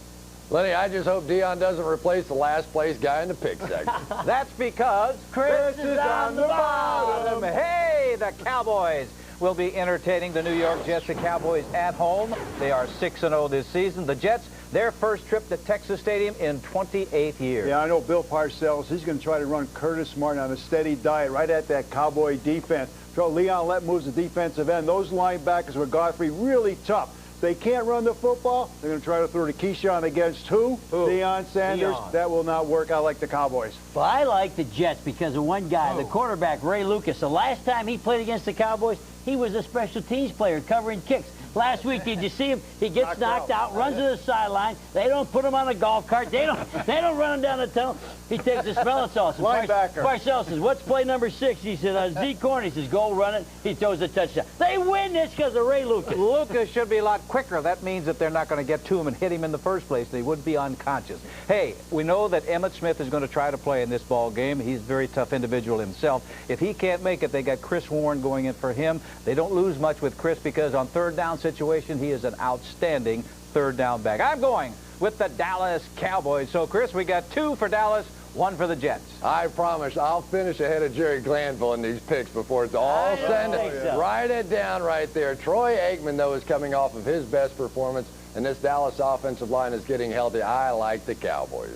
Lenny, I just hope Deion doesn't replace the last place guy in the pick segment. That's because Chris is on the bottom. Hey, the Cowboys will be entertaining the New York Jets. The Cowboys at home. They are 6-0 this season. The Jets, their first trip to Texas Stadium in 28 years. Yeah, I know Bill Parcells. He's going to try to run Curtis Martin on a steady diet right at that Cowboy defense. So Leon Lett moves the defensive end. Those linebackers with Godfrey really tough. They can't run the football. They're going to try to throw to Keyshawn against who? Deion Sanders. Deion. That will not work. I like the Cowboys. Well, I like the Jets because of one guy, the quarterback, Ray Lucas. The last time he played against the Cowboys, he was a special teams player covering kicks. Last week, did you see him? He gets knocked out, runs to the sideline. They don't put him on a golf cart. They don't run him down the tunnel. He takes the smelling sauce. Linebacker. Parcells says, "What's play number 6?" He said, "Z corner." He says, "Go run it." He throws a touchdown. They win this because of Ray Lucas. Lucas should be a lot quicker. That means that they're not going to get to him and hit him in the first place. They would be unconscious. Hey, we know that Emmitt Smith is going to try to play in this ball game. He's a very tough individual himself. If he can't make it, they got Chris Warren going in for him. They don't lose much with Chris because on third down situation, he is an outstanding third down back. I'm going with the Dallas Cowboys. So, Chris, we got 2 for Dallas, 1 for the Jets. I promise I'll finish ahead of Jerry Glanville in these picks before it's all said. So. Write it down right there. Troy Aikman, though, is coming off of his best performance, and this Dallas offensive line is getting healthy. I like the Cowboys.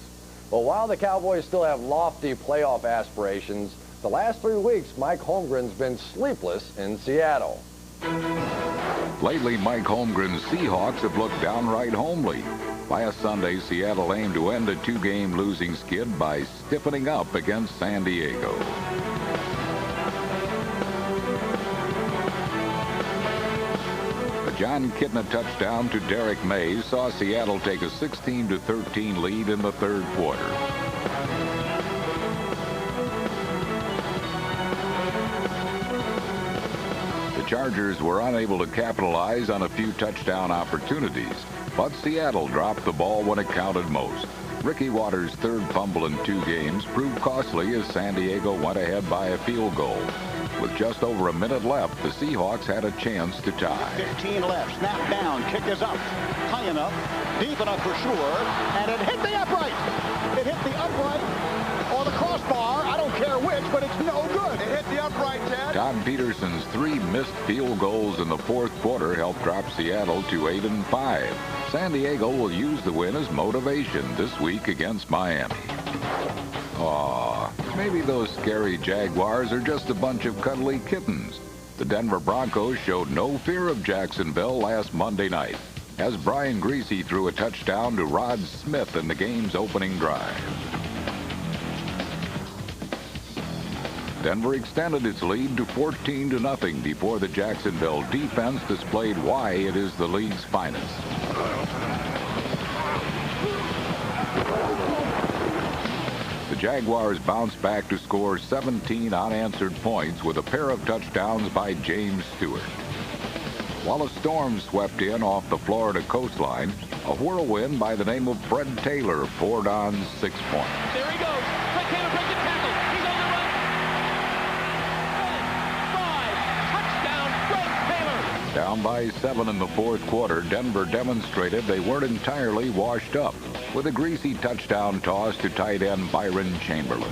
Well, while the Cowboys still have lofty playoff aspirations, the last 3 weeks, Mike Holmgren's been sleepless in Seattle. Lately, Mike Holmgren's Seahawks have looked downright homely. Last Sunday, Seattle aimed to end a 2-game losing skid by stiffening up against San Diego. A John Kitna touchdown to Derek Mays saw Seattle take a 16-13 lead in the third quarter. The Chargers were unable to capitalize on a few touchdown opportunities, but Seattle dropped the ball when it counted most. Ricky Watters' third fumble in 2 games proved costly as San Diego went ahead by a field goal. With just over a minute left, the Seahawks had a chance to tie. 15 left, snap down, kick is up, high enough, deep enough for sure, and it hit the upright. It hit the upright or the crossbar, I don't care which, but it's no good. It hit the upright, Ted. Todd Peterson's 3 missed field goals in the fourth quarter helped drop Seattle to 8-5. San Diego will use the win as motivation this week against Miami. Aw, maybe those scary Jaguars are just a bunch of cuddly kittens. The Denver Broncos showed no fear of Jacksonville last Monday night, as Brian Greasy threw a touchdown to Rod Smith in the game's opening drive. Denver extended its lead to 14-0 before the Jacksonville defense displayed why it is the league's finest. The Jaguars bounced back to score 17 unanswered points with a pair of touchdowns by James Stewart. while a storm swept in off the Florida coastline. A whirlwind by the name of Fred Taylor poured on 6 points. There he goes. Fred Taylor breaks a tackle. He's on the run. 5. Touchdown, Fred Taylor. Down by 7 in the fourth quarter, Denver demonstrated they weren't entirely washed up with a greasy touchdown toss to tight end Byron Chamberlain.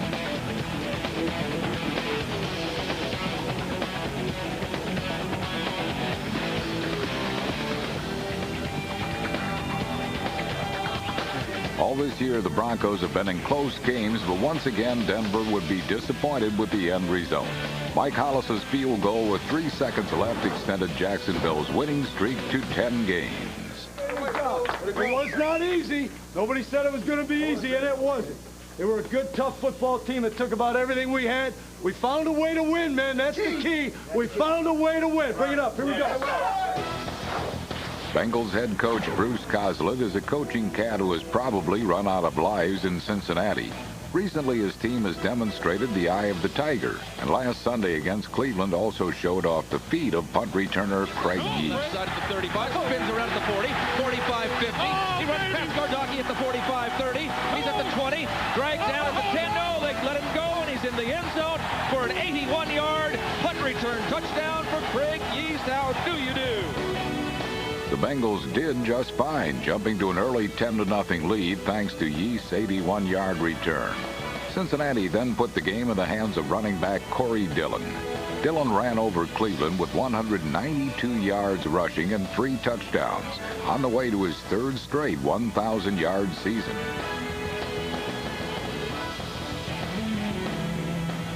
All this year, the Broncos have been in close games, but once again, Denver would be disappointed with the end result. Mike Hollis's field goal with 3 seconds left extended Jacksonville's winning streak to 10 games. It was not easy. Nobody said it was going to be easy, and it wasn't. They were a good, tough football team that took about everything we had. We found a way to win, man. That's the key. We found a way to win. Bring it up. Here we go. Bengals head coach Bruce Coslet is a coaching cat who has probably run out of lives in Cincinnati. Recently, his team has demonstrated the eye of the tiger, and last Sunday against Cleveland also showed off the feat of punt returner Craig Yeast. Side at the 35, spins around at the 40, 45-50. He runs past Gardocki at the 45-30. He's at the 20, drags down at the 10. No, they let him go, and he's in the end zone for an 81-yard punt return touchdown for Craig Yeast. How do you do? The Bengals did just fine, jumping to an early 10-0 lead thanks to Yeast's 81-yard return. Cincinnati then put the game in the hands of running back Corey Dillon. Dillon ran over Cleveland with 192 yards rushing and 3 touchdowns, on the way to his 3rd straight 1,000-yard season.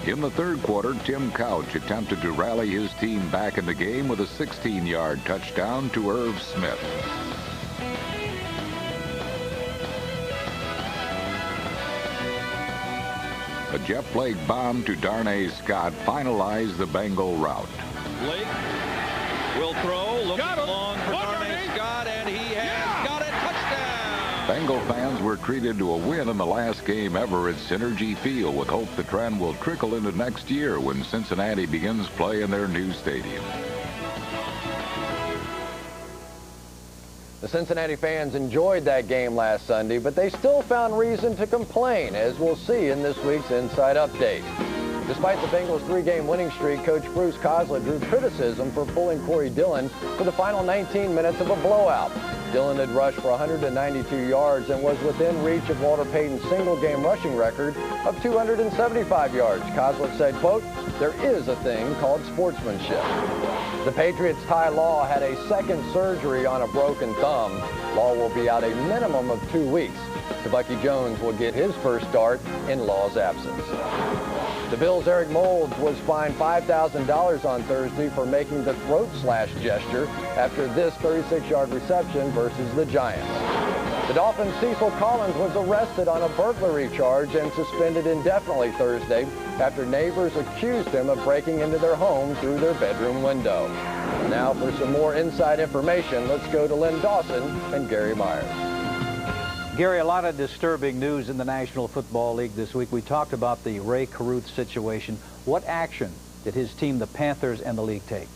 In the third quarter, Tim Couch attempted to rally his team back in the game with a 16-yard touchdown to Irv Smith. A jet Blake bomb to Darnay Scott finalized the Bengal rout. Blake will throw, looking long for Darnay Scott, and he has got it. Touchdown! Bengal fans were treated to a win in the last game ever at Synergy Field, with hope the trend will trickle into next year when Cincinnati begins play in their new stadium. The Cincinnati fans enjoyed that game last Sunday, but they still found reason to complain, as we'll see in this week's Inside Update. Despite the Bengals' 3-game winning streak, Coach Bruce Coslet drew criticism for pulling Corey Dillon for the final 19 minutes of a blowout. Dillon had rushed for 192 yards and was within reach of Walter Payton's single-game rushing record of 275 yards. Coslet said, quote, "There is a thing called sportsmanship." The Patriots' Ty Law had a second surgery on a broken thumb. Law will be out a minimum of 2 weeks. Bucky Jones will get his first start in Law's absence. The Bills' Eric Moulds was fined $5,000 on Thursday for making the throat slash gesture after this 36-yard reception versus the Giants. The Dolphins' Cecil Collins was arrested on a burglary charge and suspended indefinitely Thursday after neighbors accused him of breaking into their home through their bedroom window. Now for some more inside information, let's go to Lynn Dawson and Gary Myers. Gary, a lot of disturbing news in the National Football League this week. We talked about the Ray Caruth situation. What action did his team, the Panthers, and the league take?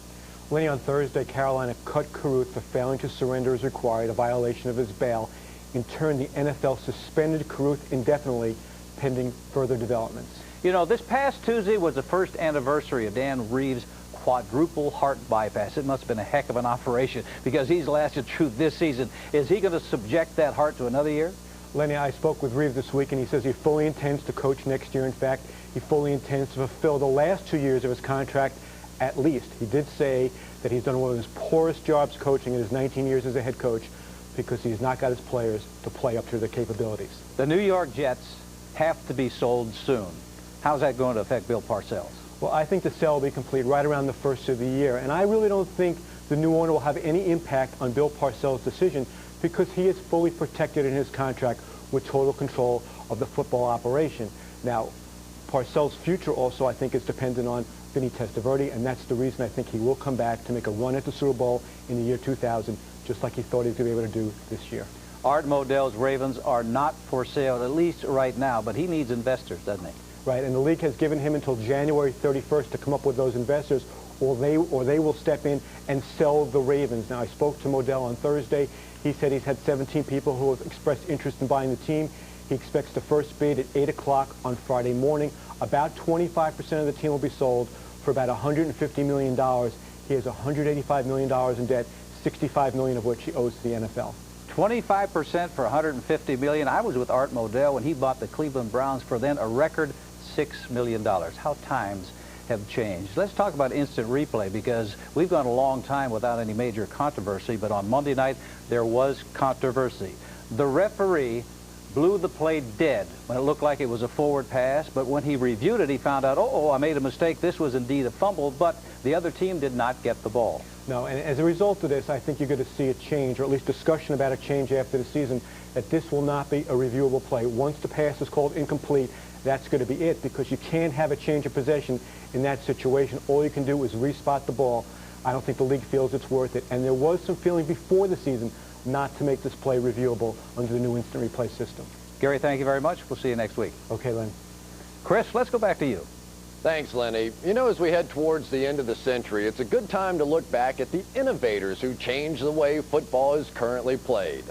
Lenny, on Thursday, Carolina cut Caruth for failing to surrender as required, a violation of his bail. In turn, the NFL suspended Caruth indefinitely, pending further developments. You know, this past Tuesday was the first anniversary of Dan Reeves' quadruple heart bypass. It must have been a heck of an operation because he's lasted through this season. Is he going to subject that heart to another year? Lenny, I spoke with Reeves this week, and he says he fully intends to coach next year. In fact, he fully intends to fulfill the last 2 years of his contract at least. He did say that he's done one of his poorest jobs coaching in his 19 years as a head coach because he's not got his players to play up to their capabilities. The New York Jets have to be sold soon. How's that going to affect Bill Parcells? Well, I think the sale will be complete right around the first of the year, and I really don't think the new owner will have any impact on Bill Parcells' decision because he is fully protected in his contract with total control of the football operation. Now, Parcells' future also, I think, is dependent on Vinny Testaverde, and that's the reason I think he will come back to make a run at the Super Bowl in the year 2000, just like he thought he was going to be able to do this year. Art Modell's Ravens are not for sale, at least right now, but he needs investors, doesn't he? Right, and the league has given him until January 31st to come up with those investors, or they will step in and sell the Ravens. Now, I spoke to Modell on Thursday. He said he's had 17 people who have expressed interest in buying the team. He expects the first bid at 8 o'clock on Friday morning. About 25% of the team will be sold for about $150 million. He has $185 million in debt, $65 million of which he owes to the NFL. 25% for $150 million. I was with Art Modell when he bought the Cleveland Browns for then a record $6 million. How times have changed. Let's talk about instant replay, because we've gone a long time without any major controversy, but on Monday night there was controversy. The referee blew the play dead when it looked like it was a forward pass, but when he reviewed it, he found out, oh, I made a mistake. This was indeed a fumble, but the other team did not get the ball. No, and as a result of this, I think you're going to see a change, or at least discussion about a change after the season, that this will not be a reviewable play. Once the pass is called incomplete, that's going to be it, because you can't have a change of possession in that situation. All you can do is respot the ball. I don't think the league feels it's worth it. And there was some feeling before the season not to make this play reviewable under the new instant replay system. Gary, thank you very much. We'll see you next week. Okay, Len. Chris, let's go back to you. Thanks, Lenny. You know, as we head towards the end of the century, it's a good time to look back at the innovators who changed the way football is currently played.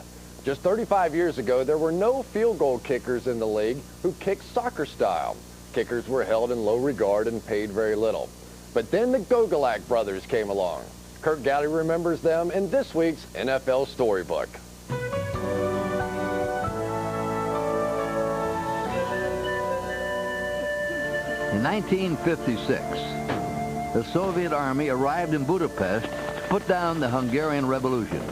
Just 35 years ago, there were no field goal kickers in the league who kicked soccer style. Kickers were held in low regard and paid very little. But then the Gogolak brothers came along. Kurt Gowdy remembers them in this week's NFL Storybook. In 1956, the Soviet Army arrived in Budapest to put down the Hungarian Revolution.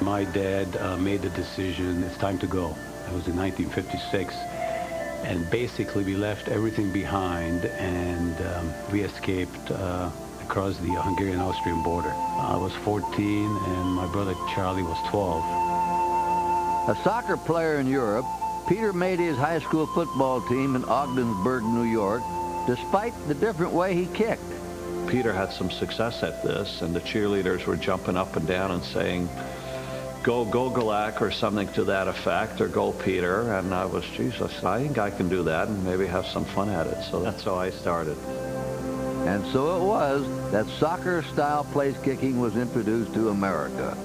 My dad made the decision, it's time to go. It was in 1956. And basically we left everything behind, and we escaped across the Hungarian-Austrian border. I was 14 and my brother Charlie was 12. A soccer player in Europe, Peter made his high school football team in Ogdensburg, New York, despite the different way he kicked. Peter had some success at this, and the cheerleaders were jumping up and down and saying, "Go Gogolak," or something to that effect, or "Go Peter," and I was, Jesus, I think I can do that and maybe have some fun at it. So that's how I started. And so it was that soccer-style place kicking was introduced to America.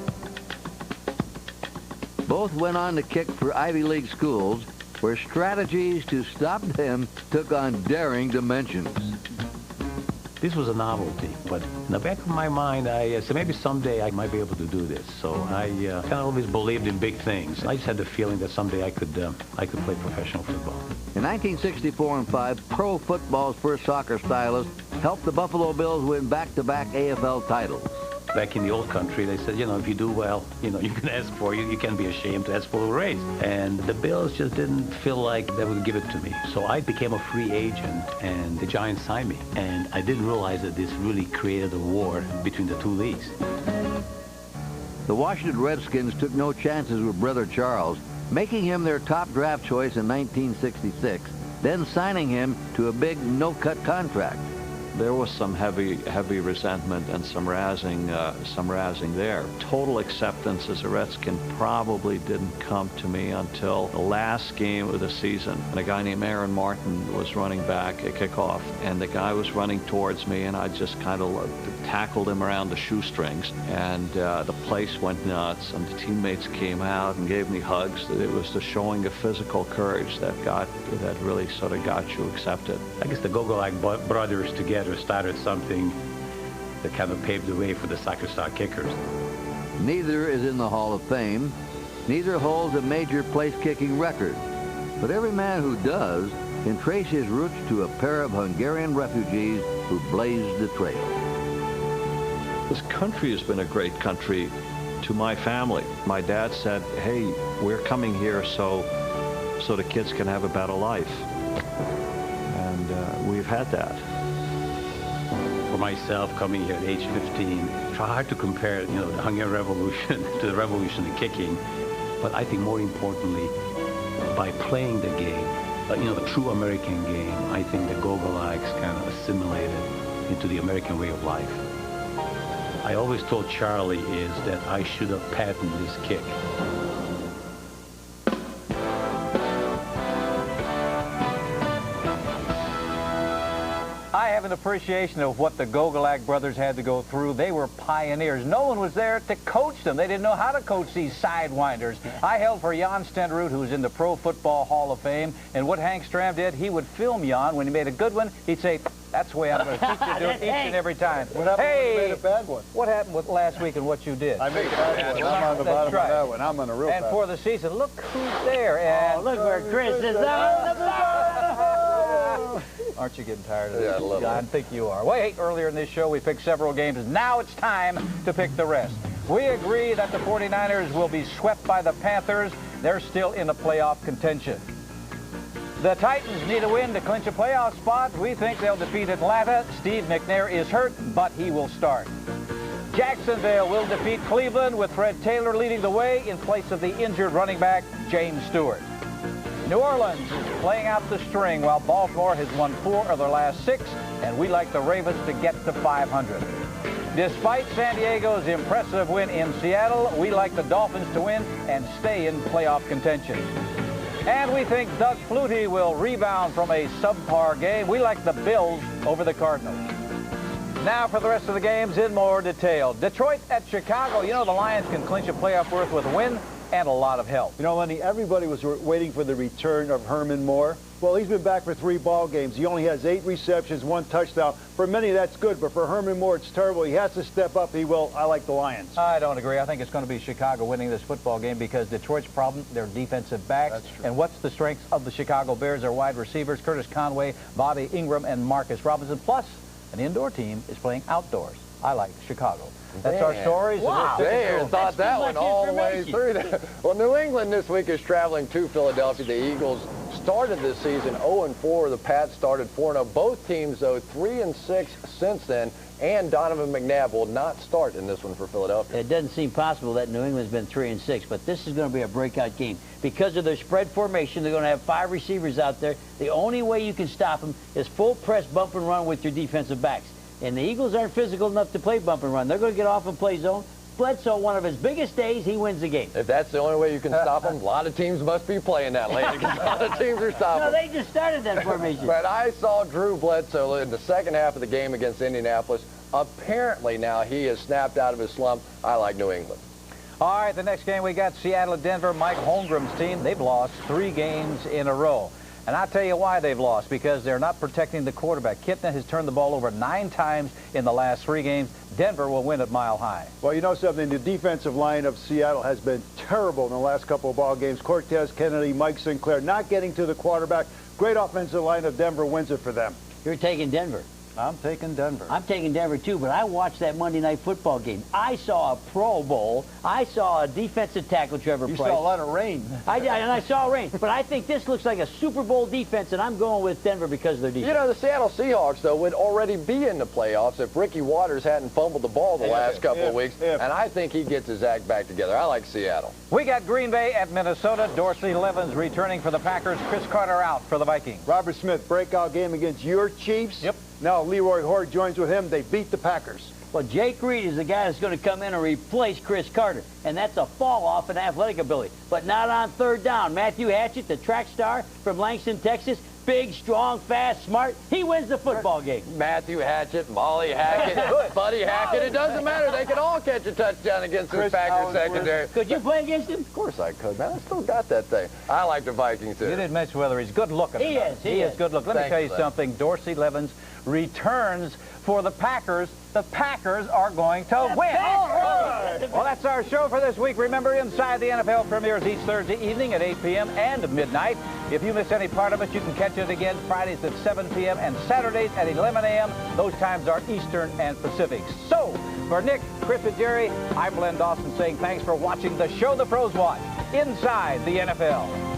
Both went on to kick for Ivy League schools, where strategies to stop them took on daring dimensions. This was a novelty, but in the back of my mind, I said maybe someday I might be able to do this. So I kind of always believed in big things. I just had the feeling that someday I could play professional football. In 1964 and 5, pro football's first soccer stylist helped the Buffalo Bills win back-to-back AFL titles. Back in the old country, they said, you know, if you do well, you know, you can ask for it. You can't be ashamed to ask for a raise. And the Bills just didn't feel like they would give it to me. So I became a free agent, and the Giants signed me. And I didn't realize that this really created a war between the two leagues. The Washington Redskins took no chances with brother Charles, making him their top draft choice in 1966, then signing him to a big no-cut contract. There was some heavy resentment and some razzing there. Total acceptance as a Redskin probably didn't come to me until the last game of the season. And a guy named Aaron Martin was running back at kickoff, and the guy was running towards me, and I just kind of tackled him around the shoestrings, and the place went nuts, and the teammates came out and gave me hugs. It was the showing of physical courage that really sort of got you accepted. I guess the Gogolak brothers together started something that kind of paved the way for the soccer star kickers. Neither is in the Hall of Fame. Neither holds a major place-kicking record. But every man who does can trace his roots to a pair of Hungarian refugees who blazed the trail. This country has been a great country to my family. My dad said, hey, we're coming here so the kids can have a better life. And we've had that. For myself, coming here at age 15, it's hard to compare, you know, the Hungarian Revolution to the revolution in kicking. But I think more importantly, by playing the game, you know, the true American game, I think the Gogolaks kind of assimilated into the American way of life. I always told Charlie is that I should have patented this kick. I have have an appreciation of what the Gogolak brothers had to go through. They were pioneers. No one was there to coach them. They didn't know how to coach these sidewinders. I held for Jan Stenrud, who was in the Pro Football Hall of Fame, and what Hank Stram did, he would film Jan. When he made a good one, he'd say, that's the way I'm going to teach you to do it each and every time. What happened when you made a bad one? What happened with last week and what you did? I made a bad one. I'm on the bottom of that one. I'm on a real bad one. And for the season, look who's there. And look where Chris is. Aren't you getting tired of this? Yeah, a little. I think you are. Wait, earlier in this show, we picked several games. Now it's time to pick the rest. We agree that the 49ers will be swept by the Panthers. They're still in the playoff contention. The Titans need a win to clinch a playoff spot. We think they'll defeat Atlanta. Steve McNair is hurt, but he will start. Jacksonville will defeat Cleveland with Fred Taylor leading the way in place of the injured running back, James Stewart. New Orleans is playing out the string while Baltimore has won 4 of their last 6, and we like the Ravens to get to 500. Despite San Diego's impressive win in Seattle, we like the Dolphins to win and stay in playoff contention. And we think Doug Flutie will rebound from a subpar game. We like the Bills over the Cardinals. Now for the rest of the games in more detail. Detroit at Chicago. You know the Lions can clinch a playoff berth with a win and a lot of help. You know, Lenny, everybody was waiting for the return of Herman Moore. Well, he's been back for 3 ball games. He only has 8 receptions, 1 touchdown. For many, that's good, but for Herman Moore, it's terrible. He has to step up. He will. I like the Lions. I don't agree. I think it's going to be Chicago winning this football game because Detroit's problem, their defensive backs. That's true. And what's the strength of the Chicago Bears? Their wide receivers, Curtis Conway, Bobby Ingram, and Marcus Robinson. Plus, an indoor team is playing outdoors. I like Chicago. That's our stories. Wow. They thought that one all the way through. Well, New England this week is traveling to Philadelphia. The Eagles started this season 0-4. The Pats started 4-0. Both teams, though, 3-6 since then. And Donovan McNabb will not start in this one for Philadelphia. It doesn't seem possible that New England's been 3-6, but this is going to be a breakout game. Because of their spread formation, they're going to have 5 receivers out there. The only way you can stop them is full press, bump and run with your defensive backs. And the Eagles aren't physical enough to play bump and run. They're going to get off and play zone. Bledsoe, one of his biggest days, he wins the game. If that's the only way you can stop them, a lot of teams must be playing that late. A lot of teams are stopping. No, they just started that formation. But I saw Drew Bledsoe in the second half of the game against Indianapolis. Apparently now he has snapped out of his slump. I like New England. All right, the next game we got Seattle at Denver. Mike Holmgren's team, they've lost 3 games in a row. And I'll tell you why they've lost, because they're not protecting the quarterback. Kitna has turned the ball over 9 times in the last 3 games. Denver will win at Mile High. Well, you know something? The defensive line of Seattle has been terrible in the last couple of ball games. Cortez Kennedy, Mike Sinclair not getting to the quarterback. Great offensive line of Denver wins it for them. You're taking Denver. I'm taking Denver. I'm taking Denver, too, but I watched that Monday Night Football game. I saw a Pro Bowl. I saw a defensive tackle, Trevor Price. You saw a lot of rain. And I saw rain. But I think this looks like a Super Bowl defense, and I'm going with Denver because of their defense. You know, the Seattle Seahawks, though, would already be in the playoffs if Ricky Waters hadn't fumbled the ball the last couple of weeks. And I think he gets his act back together. I like Seattle. We got Green Bay at Minnesota. Dorsey Levens returning for the Packers. Chris Carter out for the Vikings. Robert Smith, breakout game against your Chiefs. Yep. Now Leroy Hoard joins with him. They beat the Packers. Well, Jake Reed is the guy that's going to come in and replace Chris Carter, and that's a fall-off in athletic ability. But not on 3rd down. Matthew Hatchett, the track star from Langston, Texas, big, strong, fast, smart. He wins the football game. Matthew Hatchett, Molly Hackett, Buddy Hackett. It doesn't matter. They can all catch a touchdown against this Packers secondary. Could you play against him? Of course I could, man. I still got that thing. I like the Vikings, too. You didn't mention whether he's good-looking. He is. He is good-looking. Let me tell you something. Dorsey Levens returns for the Packers. The Packers are going to win. Well, that's our show for this week. Remember, Inside the NFL premieres each Thursday evening at 8 p.m. and midnight. If you miss any part of it, you can catch it again Fridays at 7 p.m. and Saturdays at 11 a.m. Those times are Eastern and Pacific. So, for Nick, Chris, and Jerry, I'm Glenn Dawson saying thanks for watching the show the pros watch, Inside the NFL.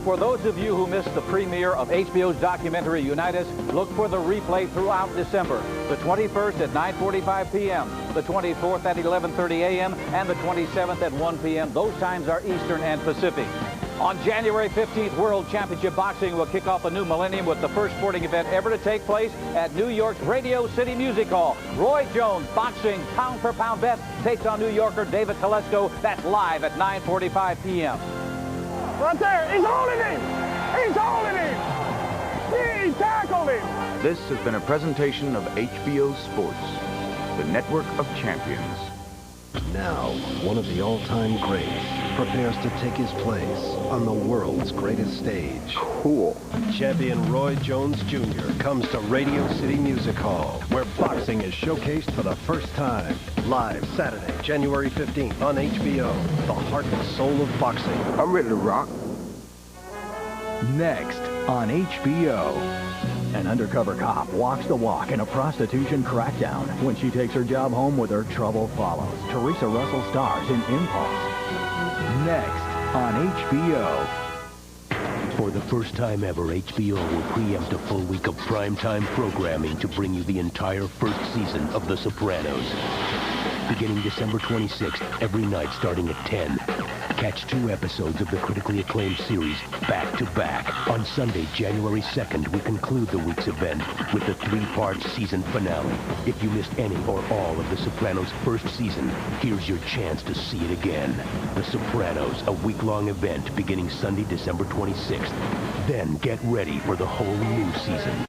For those of you who missed the premiere of HBO's documentary Unitas, look for the replay throughout December. The 21st at 9:45 p.m., the 24th at 11:30 a.m., and the 27th at 1 p.m. Those times are Eastern and Pacific. On January 15th, World Championship Boxing will kick off a new millennium with the first sporting event ever to take place at New York's Radio City Music Hall. Roy Jones, boxing pound-for-pound bet, takes on New Yorker David Telesco. That's live at 9:45 p.m. Right there, he's holding him! He's holding him! He tackled him! This has been a presentation of HBO Sports, the network of champions. Now, one of the all-time greats prepares to take his place on the world's greatest stage. Cool. Champion Roy Jones Jr. comes to Radio City Music Hall, where boxing is showcased for the first time. Live Saturday, January 15th on HBO, the heart and soul of boxing. I'm ready to rock. Next on HBO. An undercover cop walks the walk in a prostitution crackdown. When she takes her job home with her, trouble follows. Teresa Russell stars in Impulse. Next on HBO. For the first time ever, HBO will preempt a full week of primetime programming to bring you the entire first season of The Sopranos. Beginning December 26th, every night starting at 10. Catch 2 episodes of the critically acclaimed series back to back. On Sunday, January 2nd, we conclude the week's event with the 3-part season finale. If you missed any or all of The Sopranos' first season, here's your chance to see it again. The Sopranos, a week-long event beginning Sunday, December 26th. Then get ready for the whole new season.